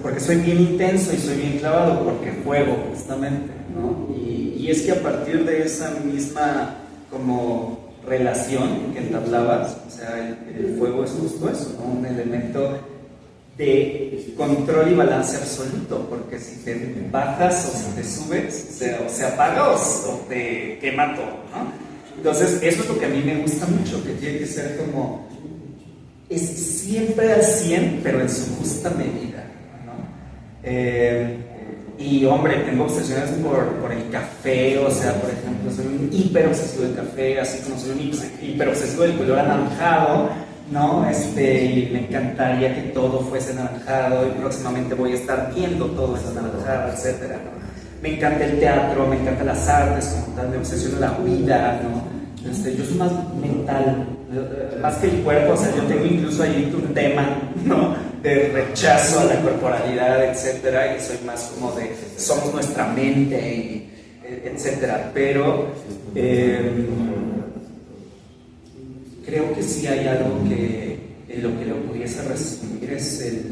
Porque soy bien intenso y soy bien clavado, porque juego, justamente, ¿no? Y es que a partir de esa misma como relación que entablabas, o sea, el fuego es justo eso, ¿no? Un elemento de control y balance absoluto, porque si te bajas o si te subes, o se apaga o te quema todo, ¿no? Entonces, eso es lo que a mí me gusta mucho, que tiene que ser como, es siempre al 100, pero en su justa medida, ¿no? Y hombre, tengo obsesiones por el café, o sea, por ejemplo, soy un hiper obsesivo del café, así como soy un hiper obsesivo del color anaranjado, ¿no? Y me encantaría que todo fuese anaranjado y próximamente voy a estar viendo todo eso anaranjado, etcétera, ¿no? Me encanta el teatro, me encantan las artes como tal, me obsesiona la vida, ¿no? Yo soy más mental, más que el cuerpo, o sea, yo tengo incluso ahí un tema, ¿no? De rechazo a la corporalidad, etcétera, y soy más como de somos nuestra mente, y, etcétera, pero creo que sí hay algo que en lo que lo pudiese resumir es el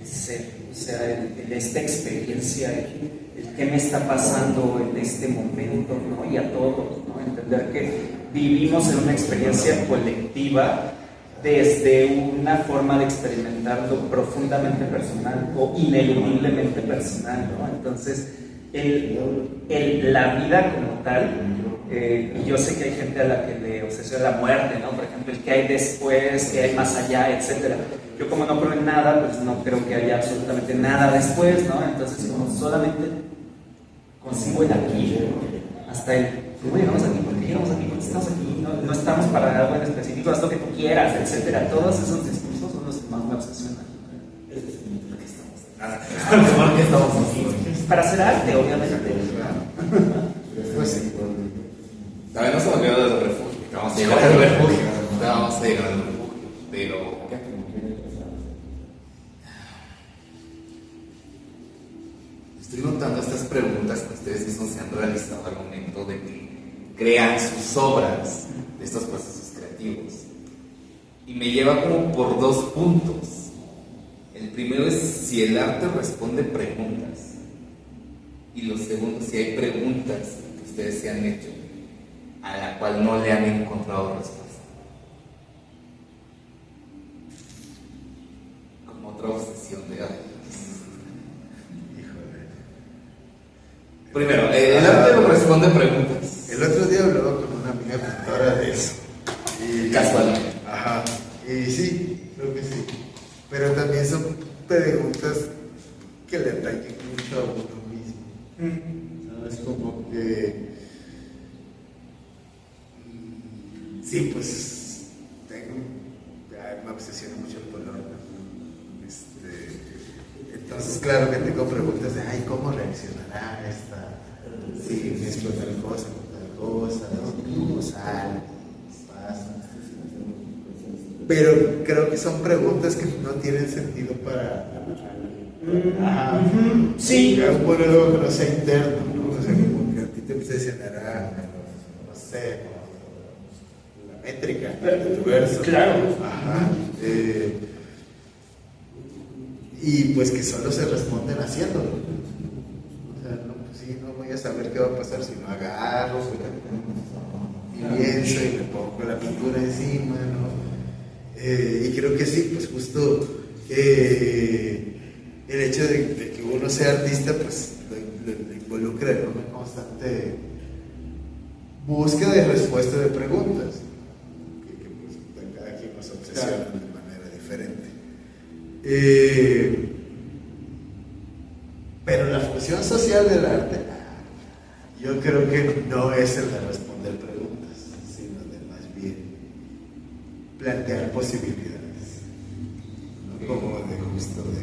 ser, o sea, esta experiencia, el qué me está pasando en este momento, ¿no? Y a todos, ¿no? Entender que vivimos en una experiencia colectiva desde una forma de experimentarlo profundamente personal o ineludiblemente personal, ¿no? Entonces, la vida como tal, y yo sé que hay gente a la que le obsesiona la muerte, ¿no? Por ejemplo, el que hay después, que hay más allá, etcétera. Yo como no creo en nada, pues no creo que haya absolutamente nada después, ¿no? Entonces, como solamente consigo el aquí, hasta el ¿cómo llegamos aquí? ¿Por qué llegamos aquí? ¿Por qué estamos aquí? No estamos para algo en específico, haz lo que tú quieras, etcétera. Todos esos discursos son los que más me obsesionan. ¿Por qué estamos aquí? Para hacer arte, obviamente. Pues sí. También no se me olvidó del refugio. Vamos a llegar al refugio. Vamos a llegar al refugio. Pero, estoy notando estas preguntas que ustedes mismos se han realizado al momento de que crean sus obras de estos procesos creativos. Y me lleva como por dos puntos. El primero es si el arte responde preguntas. Y lo segundo, si hay preguntas que ustedes se han hecho a la cual no le han encontrado respuesta. Como otra obsesión de arte. Primero, el arte no responde preguntas. El otro día hablaba con una amiga pintora de eso. Casualmente. Ajá. Y sí, creo que sí. Pero también son preguntas que le ataquen mucho a uno mismo. ¿Sabes? Como que. Sí, pues. Me obsesiona mucho el color, ¿no? Entonces, claro que tengo preguntas de, ay, ¿cómo reaccionará esta? Si mezclo tal cosa con tal cosa, ¿cómo sale? Pasa. Pero creo que son preguntas que no tienen sentido para. Ajá. Sí. Un monólogo que no sea interno, ¿no? O sea, como que a ti te obsesionará, no sé, la métrica del verso. Claro. Ajá. Y pues que solo se responden haciéndolo. O sea, no, pues sí, no voy a saber qué va a pasar si no agarro y pienso y me pongo la pintura encima, ¿no? Y creo que sí, pues justo el hecho de que uno sea artista, pues lo involucra en una constante búsqueda de respuesta de preguntas, que pues cada quien nos obsesiona de manera diferente. Pero la función social del arte, yo creo que no es el de responder preguntas, sino de más bien plantear posibilidades, ¿no? Como de justo de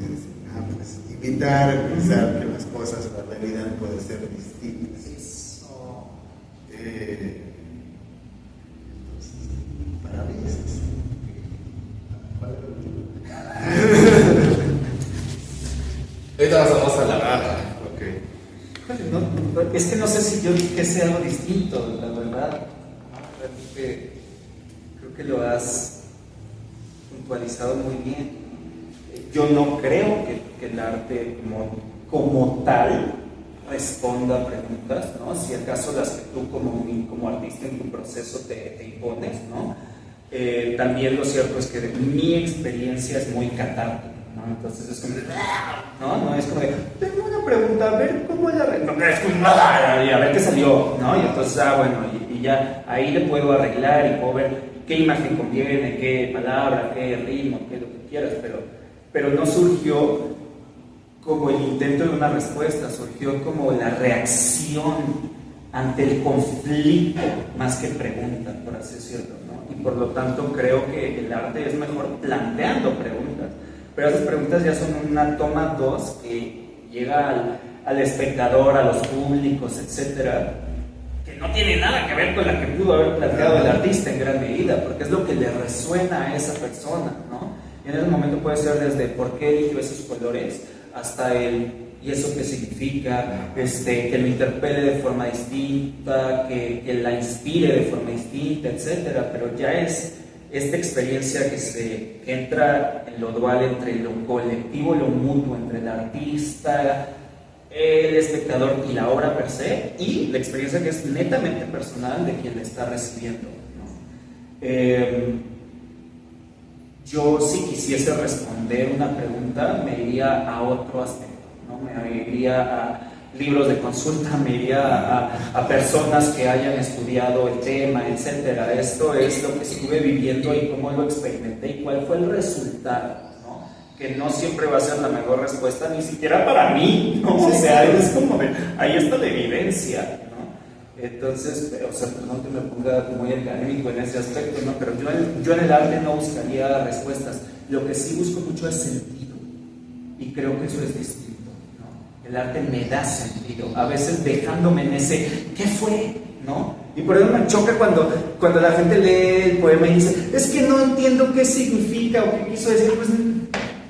pues, invitar a pensar que las cosas, la realidad puede ser distintas. Entonces, para mí es eso. a la barra. No, es que no sé si yo dije sea algo distinto, la verdad. Creo que lo has puntualizado muy bien. Yo no creo que el arte como tal responda a preguntas, ¿no? Si acaso las que tú como artista en tu proceso te impones, ¿no? También lo cierto es que mi experiencia es muy catártica, ¿no? Entonces es como, no es como de, tengo una pregunta, a ver cómo la no, es como, y a ver qué salió, ¿no? Y entonces, bueno, y ya ahí le puedo arreglar y puedo ver qué imagen conviene, qué palabra, qué ritmo, qué lo que quieras, pero no surgió como el intento de una respuesta, surgió como la reacción ante el conflicto más que pregunta, por así decirlo, ¿no? Y por lo tanto creo que el arte es mejor planteando preguntas, pero esas preguntas ya son una toma dos que llega al espectador, a los públicos, etcétera, que no tiene nada que ver con la que pudo haber planteado el artista en gran medida, porque es lo que le resuena a esa persona, ¿no? Y en ese momento puede ser desde por qué eligió esos colores hasta y eso qué significa, que lo interpele de forma distinta, que la inspire de forma distinta, etcétera, pero ya es esta experiencia que entra en lo dual entre lo colectivo, lo mutuo, entre el artista, el espectador y la obra per se, y la experiencia que es netamente personal de quien la está recibiendo, ¿no? Yo si quisiese responder una pregunta me iría a otro aspecto, ¿no? Me iría a libros de consulta, me iría a personas que hayan estudiado el tema, etcétera. Esto es lo que estuve viviendo y cómo lo experimenté y cuál fue el resultado, ¿no? Que no siempre va a ser la mejor respuesta, ni siquiera para mí, ¿no? Sí, o sea, claro. es como ahí está la evidencia, ¿no? Entonces, o sea, perdón que me ponga muy académico en ese aspecto, ¿no? Pero yo en el arte no buscaría respuestas. Lo que sí busco mucho es sentido. Y creo que eso es distinto, ¿no? El arte me da sentido. A veces dejándome en ese, ¿qué fue? ¿No? Y por eso me choca cuando la gente lee el poema y dice, es que no entiendo qué significa o qué quiso decir.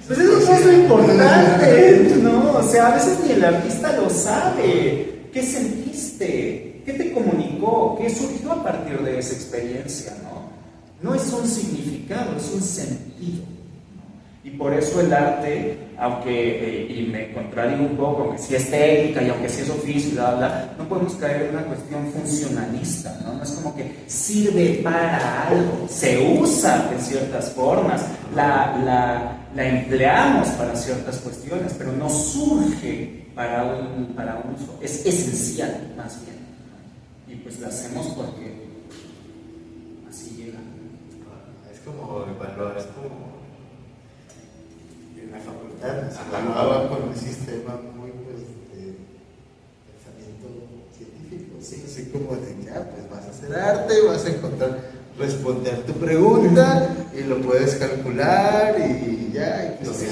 Pues eso no es lo importante, ¿no? O sea, a veces ni el artista lo sabe. ¿Qué sentiste? ¿Qué te comunicó? ¿Qué surgió a partir de esa experiencia? No es un significado, es un sentido, ¿no? Y por eso el arte, aunque, y me contradigo un poco, aunque sí es técnica y aunque sí es oficio, bla, bla, no podemos caer en una cuestión funcionalista, ¿no? No es como que sirve para algo, se usa de ciertas formas, la empleamos para ciertas cuestiones, pero no surge para un uso, es esencial más bien. Y pues la hacemos porque así llega. Es como evaluar, es como en la facultad se evaluaba con un sistema muy de pensamiento científico, ¿sí? Así como de ya, pues vas a hacer arte, vas a responder tu pregunta y lo puedes calcular y ya. Y pues,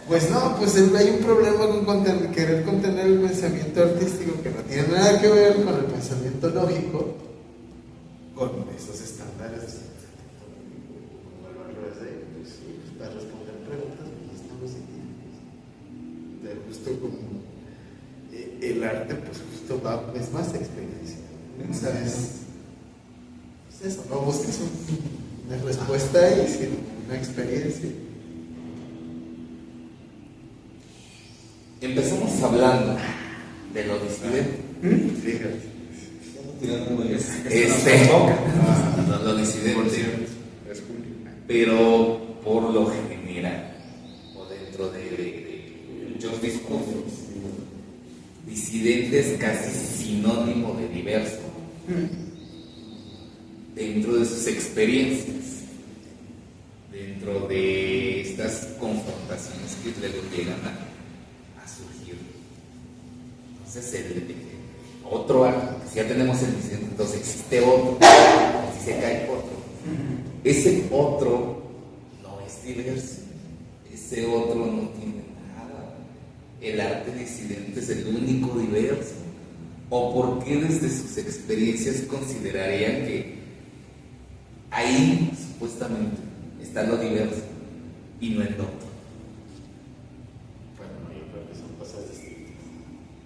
pues no, pues hay un problema con querer contener el pensamiento artístico que no tiene nada que ver con el pensamiento lógico, con esos estándares para responder preguntas, pues estamos científicos. Pero justo como el arte, pues justo es más experiencia. O sea, es eso, no buscas una respuesta y sino una experiencia. Empezamos hablando de lo disidente. Fíjate. Lo disidente. Pero por lo general, o dentro de muchos discursos, disidente es casi sinónimo de diverso. Dentro de sus experiencias, dentro de estas confrontaciones que luego llegan a surgir. Entonces, otro acto, si ya tenemos el disidente, entonces existe otro, si se cae otro. Ese otro no es diverso, ese otro no tiene nada. El arte disidente es el único diverso. ¿O por qué desde sus experiencias considerarían que ahí supuestamente está lo diverso? y no el otro? Bueno, yo creo que son cosas distintas.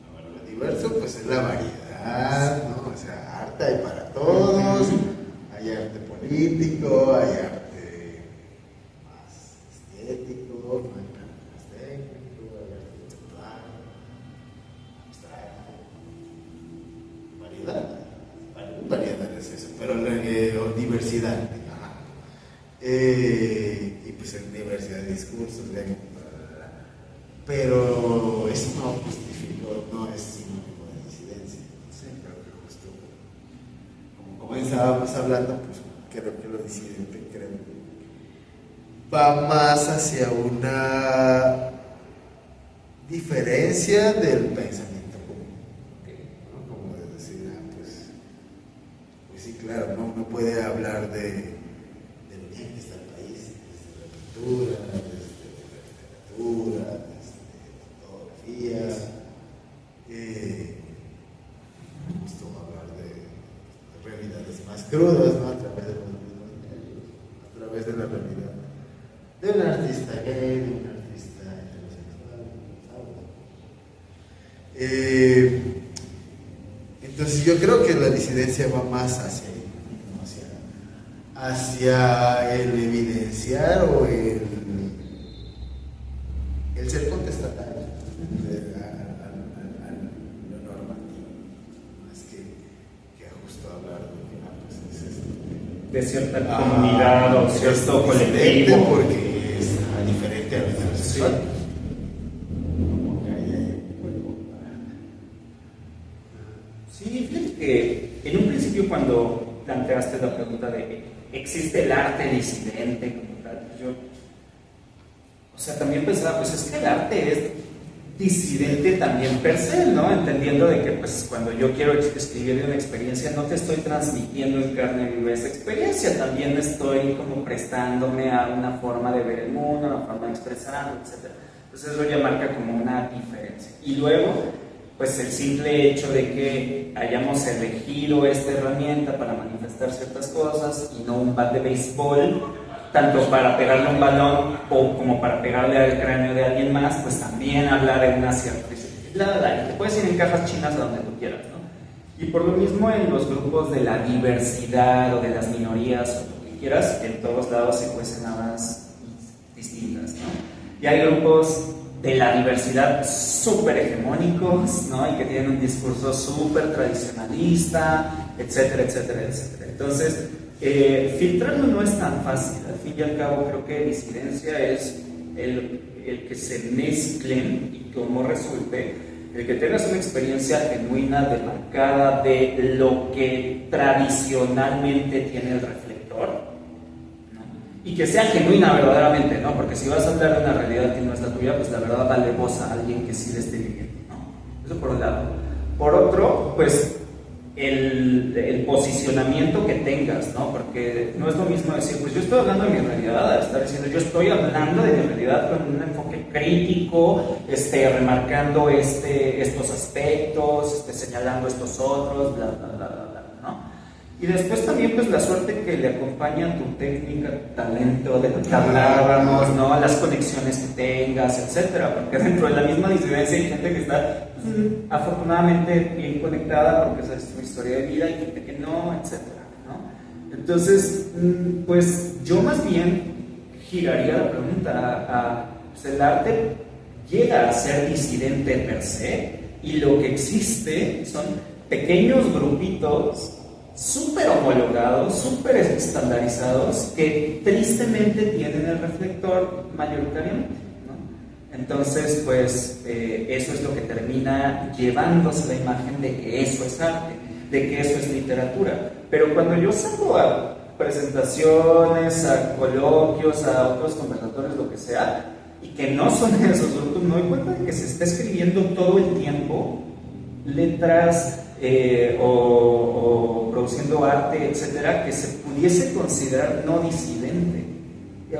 Ahora, lo diverso pues es la variedad, ¿no? O sea, arte hay para todos, hay arte político, hay arte más estético, hay arte más técnico, hay arte conceptual, abstracto, variedad es eso, pero diversidad, y pues en diversidad de discursos, pero eso no justifica, no es sinónimo de disidencia. Sí, creo que justo como comenzábamos hablando, pues creo que lo disidente va más hacia una diferencia del pensamiento común, ¿no? Como de decir, pues sí, claro, no puede hablar de lo bien que está el país, desde la cultura, desde la literatura, desde la fotografía, justo hablar de realidades más crudas, ¿no? A través de los mismos medios, a través de la realidad de un artista gay, de un artista heterosexual, entonces yo creo que la disidencia va más hacia ahí, ¿no? hacia el evidenciar o el ser contestatario a lo normativo, más que justo hablar de de cierta comunidad o cierto colectivo. Porque es diferente a la heterosexual. Sí, fíjate que en un principio cuando planteaste la pregunta de ¿existe el arte disidente como tal? Yo también pensaba, pues es que el arte es disidente también per se, ¿no? Entendiendo de que pues cuando yo quiero escribir de una experiencia no te estoy transmitiendo en carne viva esa experiencia, también estoy como prestándome a una forma de ver el mundo, una forma de expresarlo, etc. Entonces eso ya marca como una diferencia. Y luego, pues el simple hecho de que hayamos elegido esta herramienta para manifestar ciertas cosas y no un bat de béisbol, tanto para pegarle un balón o como para pegarle al cráneo de alguien más, pues también hablar de una cierta disciplina. Te puedes ir en cajas chinas a donde tú quieras, ¿no? Y por lo mismo en los grupos de la diversidad o de las minorías o lo que quieras, en todos lados se cuecen habas distintas, ¿no? Y hay grupos de la diversidad súper hegemónicos, ¿no? Y que tienen un discurso súper tradicionalista, etcétera, etcétera, etcétera. Entonces, filtrarlo no es tan fácil. Al fin y al cabo, creo que disidencia es el que se mezclen y como resulte, el que tengas una experiencia genuina, demarcada de lo que tradicionalmente tiene el reflector, ¿no? Y que sea genuina verdaderamente, ¿no? Porque si vas a hablar de una realidad que no es la tuya, pues la verdad vale voz a alguien que sí le esté viviendo, ¿no? Eso por un lado. Por otro, pues el posicionamiento que tengas, ¿no? Porque no es lo mismo decir, pues yo estoy hablando de mi realidad, a estar diciendo, yo estoy hablando de mi realidad con un enfoque crítico, remarcando estos aspectos, señalando estos otros, bla, bla, bla, bla, bla, ¿no? Y después también, pues la suerte que le acompaña a tu técnica, tu talento, de lo que hablábamos, ¿no? Las conexiones que tengas, etcétera, porque dentro de la misma disidencia hay gente que está afortunadamente bien conectada porque esa es su historia de vida y gente que no, etcétera, ¿no? Entonces, pues yo más bien giraría la pregunta pues el arte llega a ser disidente per se y lo que existe son pequeños grupitos súper homologados, súper estandarizados que tristemente tienen el reflector mayoritariamente, ¿no? Entonces, pues eso es lo que termina llevándose la imagen de que eso es arte, de que eso es literatura. Pero cuando yo salgo a presentaciones, a coloquios, a otros conversatorios, lo que sea, y que no son esos grupos, me doy cuenta de que se está escribiendo todo el tiempo letras o produciendo arte, etcétera, que se pudiese considerar no disidente,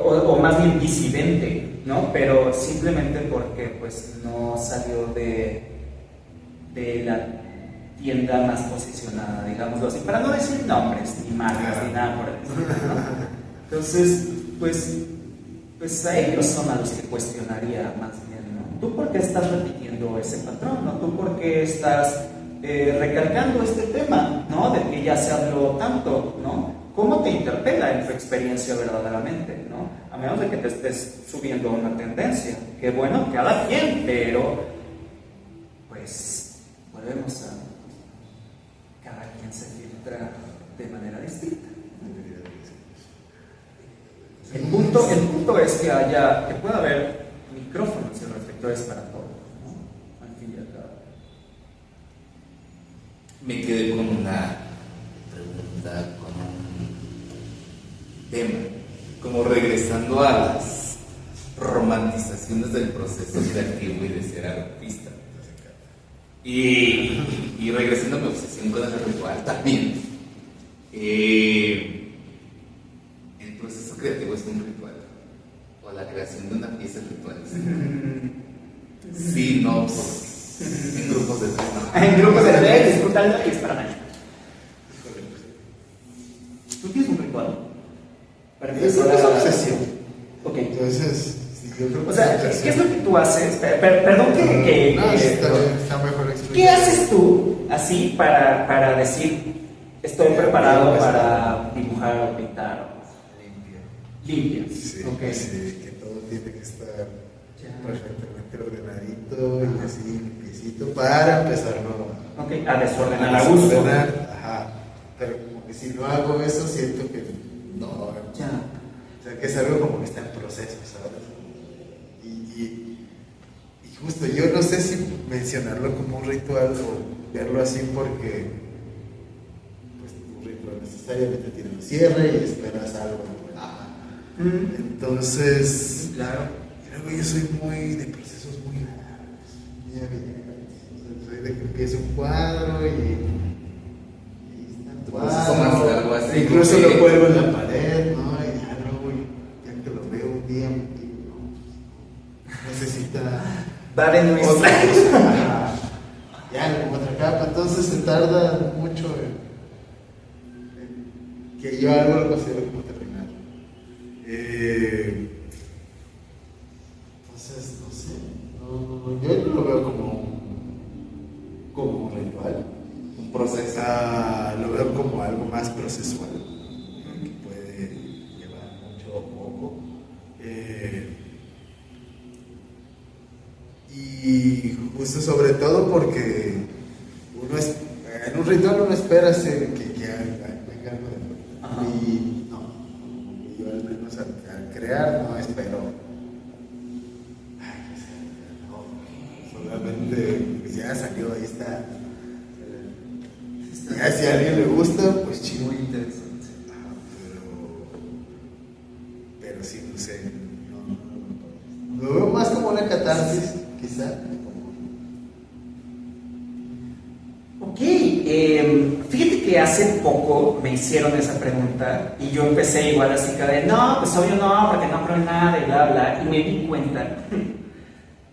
o más bien disidente, ¿no? Pero simplemente porque pues no salió de la tienda más posicionada, digámoslo así, para no decir nombres, ni marcas, ni nada por el estilo, ¿no? Entonces, pues pues a ellos son a los que cuestionaría más bien, ¿no? ¿Tú por qué estás repitiendo ese patrón? ¿No? ¿Tú por qué estás recalcando este tema, ¿no? Del que ya se habló tanto, ¿no? ¿Cómo te interpela en tu experiencia verdaderamente, ¿no? A menos de que te estés subiendo a una tendencia, que bueno, cada quien, pero pues volvemos a cada quien se filtra de manera distinta. El punto es que pueda haber micrófonos y reflectores para todos, ¿no? Al fin y al cabo. Me quedé con una pregunta, con un tema, como regresando a las romantizaciones del proceso creativo y de ser artista. Y regresando a mi obsesión con el ritual también. El proceso creativo es un ritual, o la creación de una pieza es ritual. Sí, no, en grupos de tres, no. En grupos de tres, disfrutando y esperando. ¿Tú tienes un ritual? Es una obsesión. Ok. Entonces, si yo creo que O sea, ¿qué es lo que tú haces? Perdón que no, está mejor explicado. ¿Qué haces tú así para decir estoy preparado para dibujar o pintar? Limpio. Sí, Okay. sí, que todo tiene que estar Ya. perfectamente ordenadito y así limpiecito para empezarlo Ok, a desordenar a gusto. desordenar. Ajá. Pero como que si no hago eso, siento que no. Ya. O sea, que es algo como que está en proceso, ¿sabes? Y justo, yo no sé si mencionarlo como un ritual o verlo así porque pues un ritual necesariamente tiene un cierre y esperas algo. Entonces, Claro. luego yo soy muy de procesos muy largos, muy abiertos. Soy de que empiezo un cuadro y está el Proceso más cuadro. largo así, Incluso porque- lo cuelgo en la pared, ¿no? Y ya luego, ya que lo veo un día, me digo, no, necesita Dar en otra nuestra. cosa. Ajá. Ya, como otra capa. Entonces se tarda mucho en que yo algo lo considero como terminar. Entonces, no sé, yo no lo veo como un ritual. Un proceso. Lo veo como algo más procesual, que puede llevar mucho o poco. Y justo sobre todo porque en un ritual uno espera que venga algo de vuelta. Ajá. Y no, yo al menos al crear no espero. Solamente pues ya salió, ahí está. Ya si a alguien le gusta, pues chido. Muy interesante. Pero sí, no sé. Lo veo más como una catarsis, quizá. Ok, fíjate que hace poco me hicieron esa pregunta y yo empecé igual así que de no, pues obvio no, porque no creo en nada y bla bla, y me di cuenta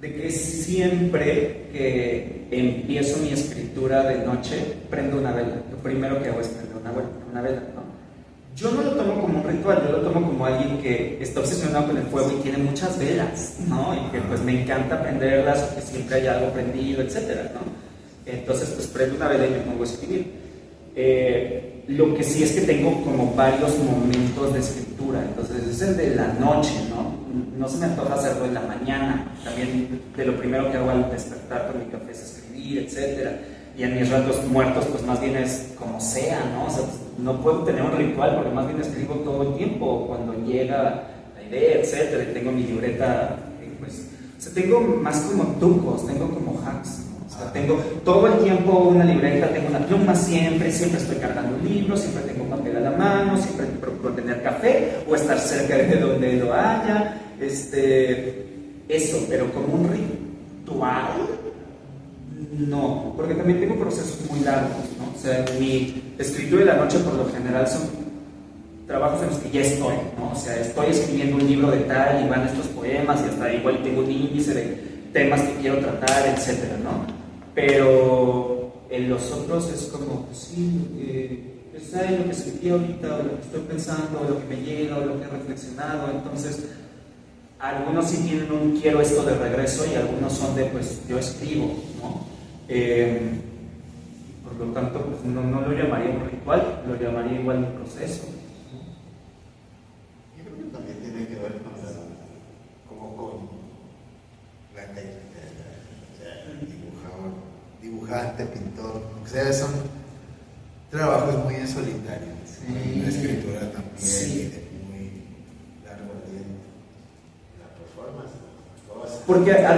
de que siempre que empiezo mi escritura de noche prendo una vela. Lo primero que hago es prender una vela, ¿no? Yo no lo tomo como un ritual, yo lo tomo como alguien que está obsesionado con el fuego y tiene muchas velas, ¿no? Y que pues me encanta prenderlas o que siempre hay algo prendido, etcétera, ¿no? Entonces pues prendo una vela y me pongo a escribir. Lo que sí es que tengo como varios momentos de escritura, entonces es el de la noche, ¿no? No se me antoja hacerlo en la mañana, también de lo primero que hago al despertar con mi café es escribir, etcétera. Y en mis ratos muertos, pues más bien es como sea, ¿no? O sea, pues, no puedo tener un ritual porque más bien escribo todo el tiempo, cuando llega la idea, etcétera, y tengo mi libreta, pues, o sea, tengo más como trucos, tengo como hacks, ¿no? O sea, tengo todo el tiempo una libreta, tengo una pluma siempre estoy cargando un libro, siempre tengo papel a la mano, siempre procuro tener café o estar cerca de donde lo haya, eso, pero como un ritual, no, porque también tengo procesos muy largos, ¿no? O sea, mi escritura de la noche por lo general son trabajos en los que ya estoy, ¿no? O sea, estoy escribiendo un libro de tal y van estos poemas y hasta igual tengo un índice de temas que quiero tratar, etcétera, ¿no? Pero en los otros es como, pues sí, lo que sentí ahorita, o lo que estoy pensando, o lo que me llega, o lo que he reflexionado, entonces algunos sí tienen un quiero esto de regreso y algunos son de pues yo escribo, ¿no? Por lo tanto, pues no lo llamaría un ritual, lo llamaría igual un proceso. Yo creo que también tiene que ver con como con la técnica, o sea, dibujante, pintor, o sea, son trabajos muy en solitario, la escritura también, sí. de muy largo aliento, la performance, cosas. Porque a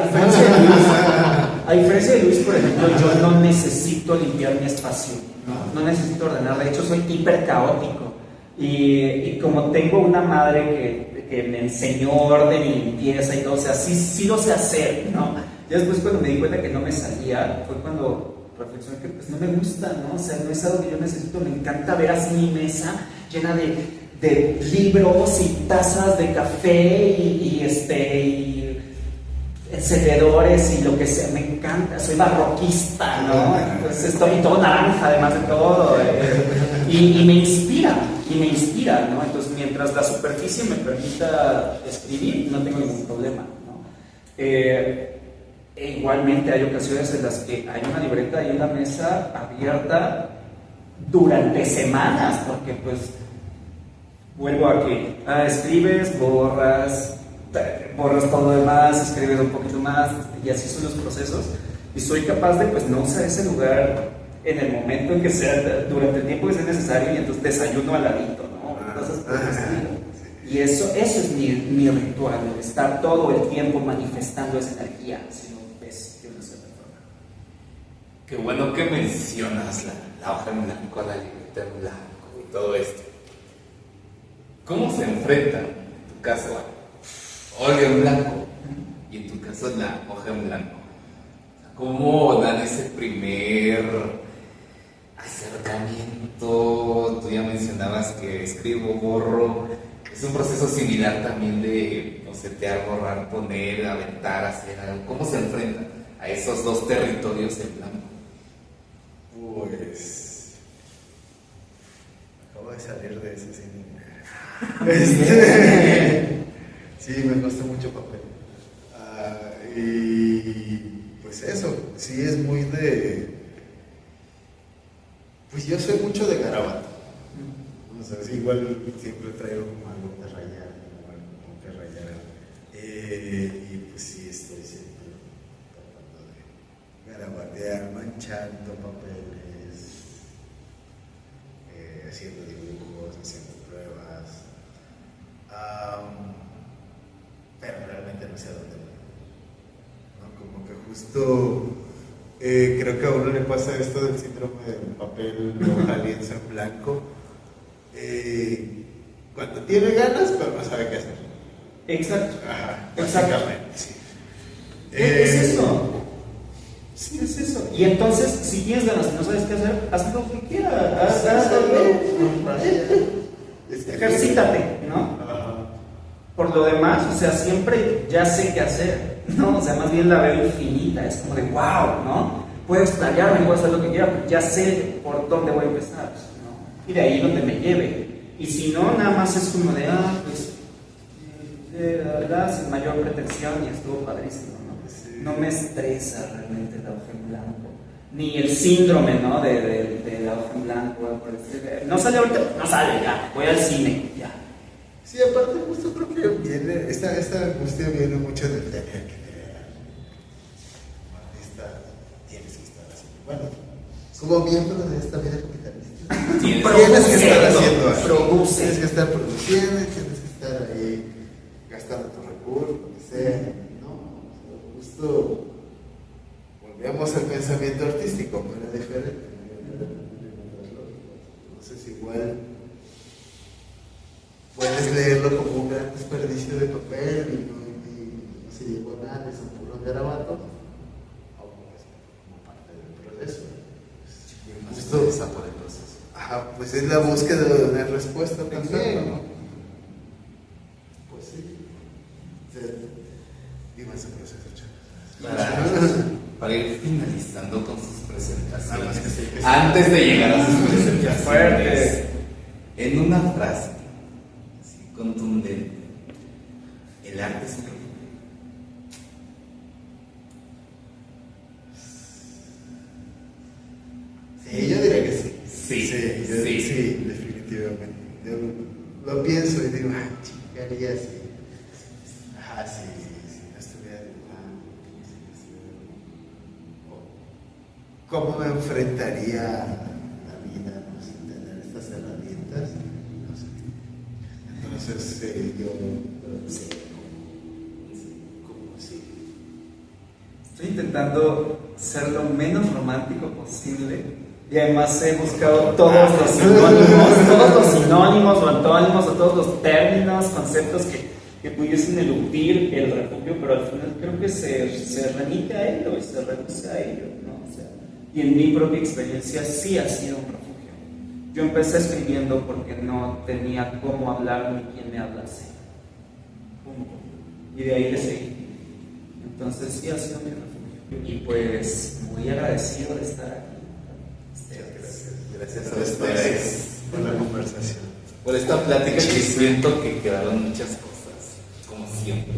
diferencia de Luis, por ejemplo, yo no necesito limpiar mi espacio, no necesito ordenar, de hecho soy hiper caótico y como tengo una madre que me enseñó orden y limpieza y todo, o sea, sí lo sé hacer, ¿no? Ya después cuando me di cuenta que no me salía, fue cuando reflexioné que pues no me gusta, ¿no? O sea, no es algo que yo necesito, me encanta ver así mi mesa llena de libros y tazas de café y encendedores y lo que sea, me encanta, soy barroquista, ¿no? Entonces estoy todo naranja además de todo, y me inspira, ¿no? Entonces mientras la superficie me permita escribir, no tengo ningún problema, ¿no? Igualmente hay ocasiones en las que hay una libreta y una mesa abierta durante semanas, porque pues vuelvo a que escribes, borras todo lo demás, escribes un poquito más, y así son los procesos, y soy capaz de pues no usar ese lugar en el momento en que sea, durante el tiempo que sea necesario, y entonces desayuno al ladito, ¿no? Cosas por el estilo. Y eso es mi ritual, el estar todo el tiempo manifestando esa energía, si lo ves de una cierta forma. Qué bueno que mencionas la hoja en blanco, la libreta en blanco y todo esto. ¿Cómo se enfrentan, en tu caso, hoja en blanco y en tu caso la hoja en blanco? ¿Cómo dan ese primer acercamiento? Tú ya mencionabas que escribo, borro. Es un proceso similar también de bocetear, borrar, poner, aventar, hacer algo. ¿Cómo se enfrentan a esos dos territorios en blanco? Pues acabo de salir de ese cine. Sí, me costó mucho papel. Y pues eso, sí es muy pues yo soy mucho de garabato. O sea, sí, igual siempre traigo como algo que rayar, y pues sí, estoy siempre tratando de garabatear, manchando papeles, haciendo dibujos, haciendo pruebas. Pero realmente no sé a dónde voy, ¿no? Como que justo creo que a uno le pasa esto del síndrome del papel hoja lienzo en blanco, cuando tiene ganas pero no sabe qué hacer. Exacto. Ajá, Exacto. básicamente, sí. Es eso. Sí, es eso. Y entonces, si tienes ganas y no sabes qué hacer, haz lo que quieras. Ejercítate, ¿no? Ajá. Por lo demás, o sea, siempre ya sé qué hacer, ¿no? O sea, más bien la veo infinita, es como de wow, ¿no? Puedo explayarme, puedo hacer lo que quiera, pero ya sé por dónde voy a empezar, ¿no? Y de ahí donde me lleve. Y si no, nada más es como de, pues, la verdad, sin mayor pretensión, y estuvo padrísimo, ¿no? Sí. No me estresa realmente la hoja en blanco, ni el síndrome, ¿no? De la hoja en blanco, no sale ahorita, no sale, ya, voy al cine, ya. Sí, aparte justo creo que viene, esta angustia viene mucho del tener que crear. Como artista tienes que estar haciendo. Bueno, como miembro de esta vida capitalista, tienes que estar haciendo algo. Tienes que estar produciendo, tienes que estar ahí gastando tus recursos, lo que sea, ¿no? Justo volvemos al pensamiento artístico, pero diferente. Entonces igual puedes leerlo como un gran desperdicio de papel y no se llegó a nada, son puros garabatos, o como parte del proceso. Justo esa por el proceso. Ajá, pues es la búsqueda de una respuesta también, ¿no? Pues sí. Viva ese proceso, chavos. Para ir finalizando con sus presentaciones, sí. antes de llegar a sus presentaciones, Fuerte. en una frase así contundente, ¿El arte es un refugio? Sí, yo diría que sí. Sí, Sí, definitivamente. Yo lo pienso y digo, ah, chingaría si. Ah, sí, sí, no estuviera dibujando. ¿Cómo me enfrentaría a la vida, no? Sin tener estas herramientas? No sé. Entonces, yo no sé cómo así. Estoy intentando ser lo menos romántico posible y además he buscado todos los sinónimos o antónimos o todos los términos, conceptos que pudiesen eludir el refugio, pero al final creo que se remite a ello y se reduce a ello, ¿no? O sea, y en mi propia experiencia sí ha sido un refugio. Yo empecé escribiendo porque no tenía cómo hablar ni quién me hablase. Punto. Y de ahí le seguí. Entonces sí ha sido mi refugio. Y pues muy agradecido de estar aquí. Gracias a ustedes por la conversación. Por esta plática que siento que quedaron muchas cosas, como siempre.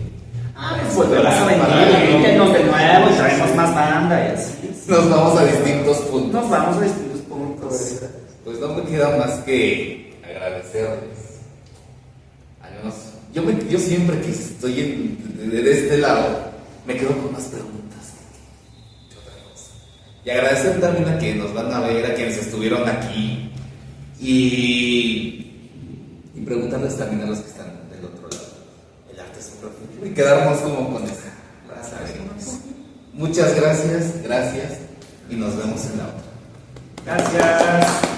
Pues volverás a venir, invítenos de nuevo y traemos más banda y así. Nos vamos a distintos puntos. Nos vamos a distintos puntos. Pues no me queda más que agradecerles. Al menos, yo siempre que estoy de este lado, me quedo con más preguntas que otra cosa. Y agradecer también a quienes nos van a ver, a quienes estuvieron aquí. Y preguntarles también a los que están del otro lado. El arte es un refugio. Y quedarnos como con esa raza. Muchas gracias, y nos vemos en la otra. Gracias.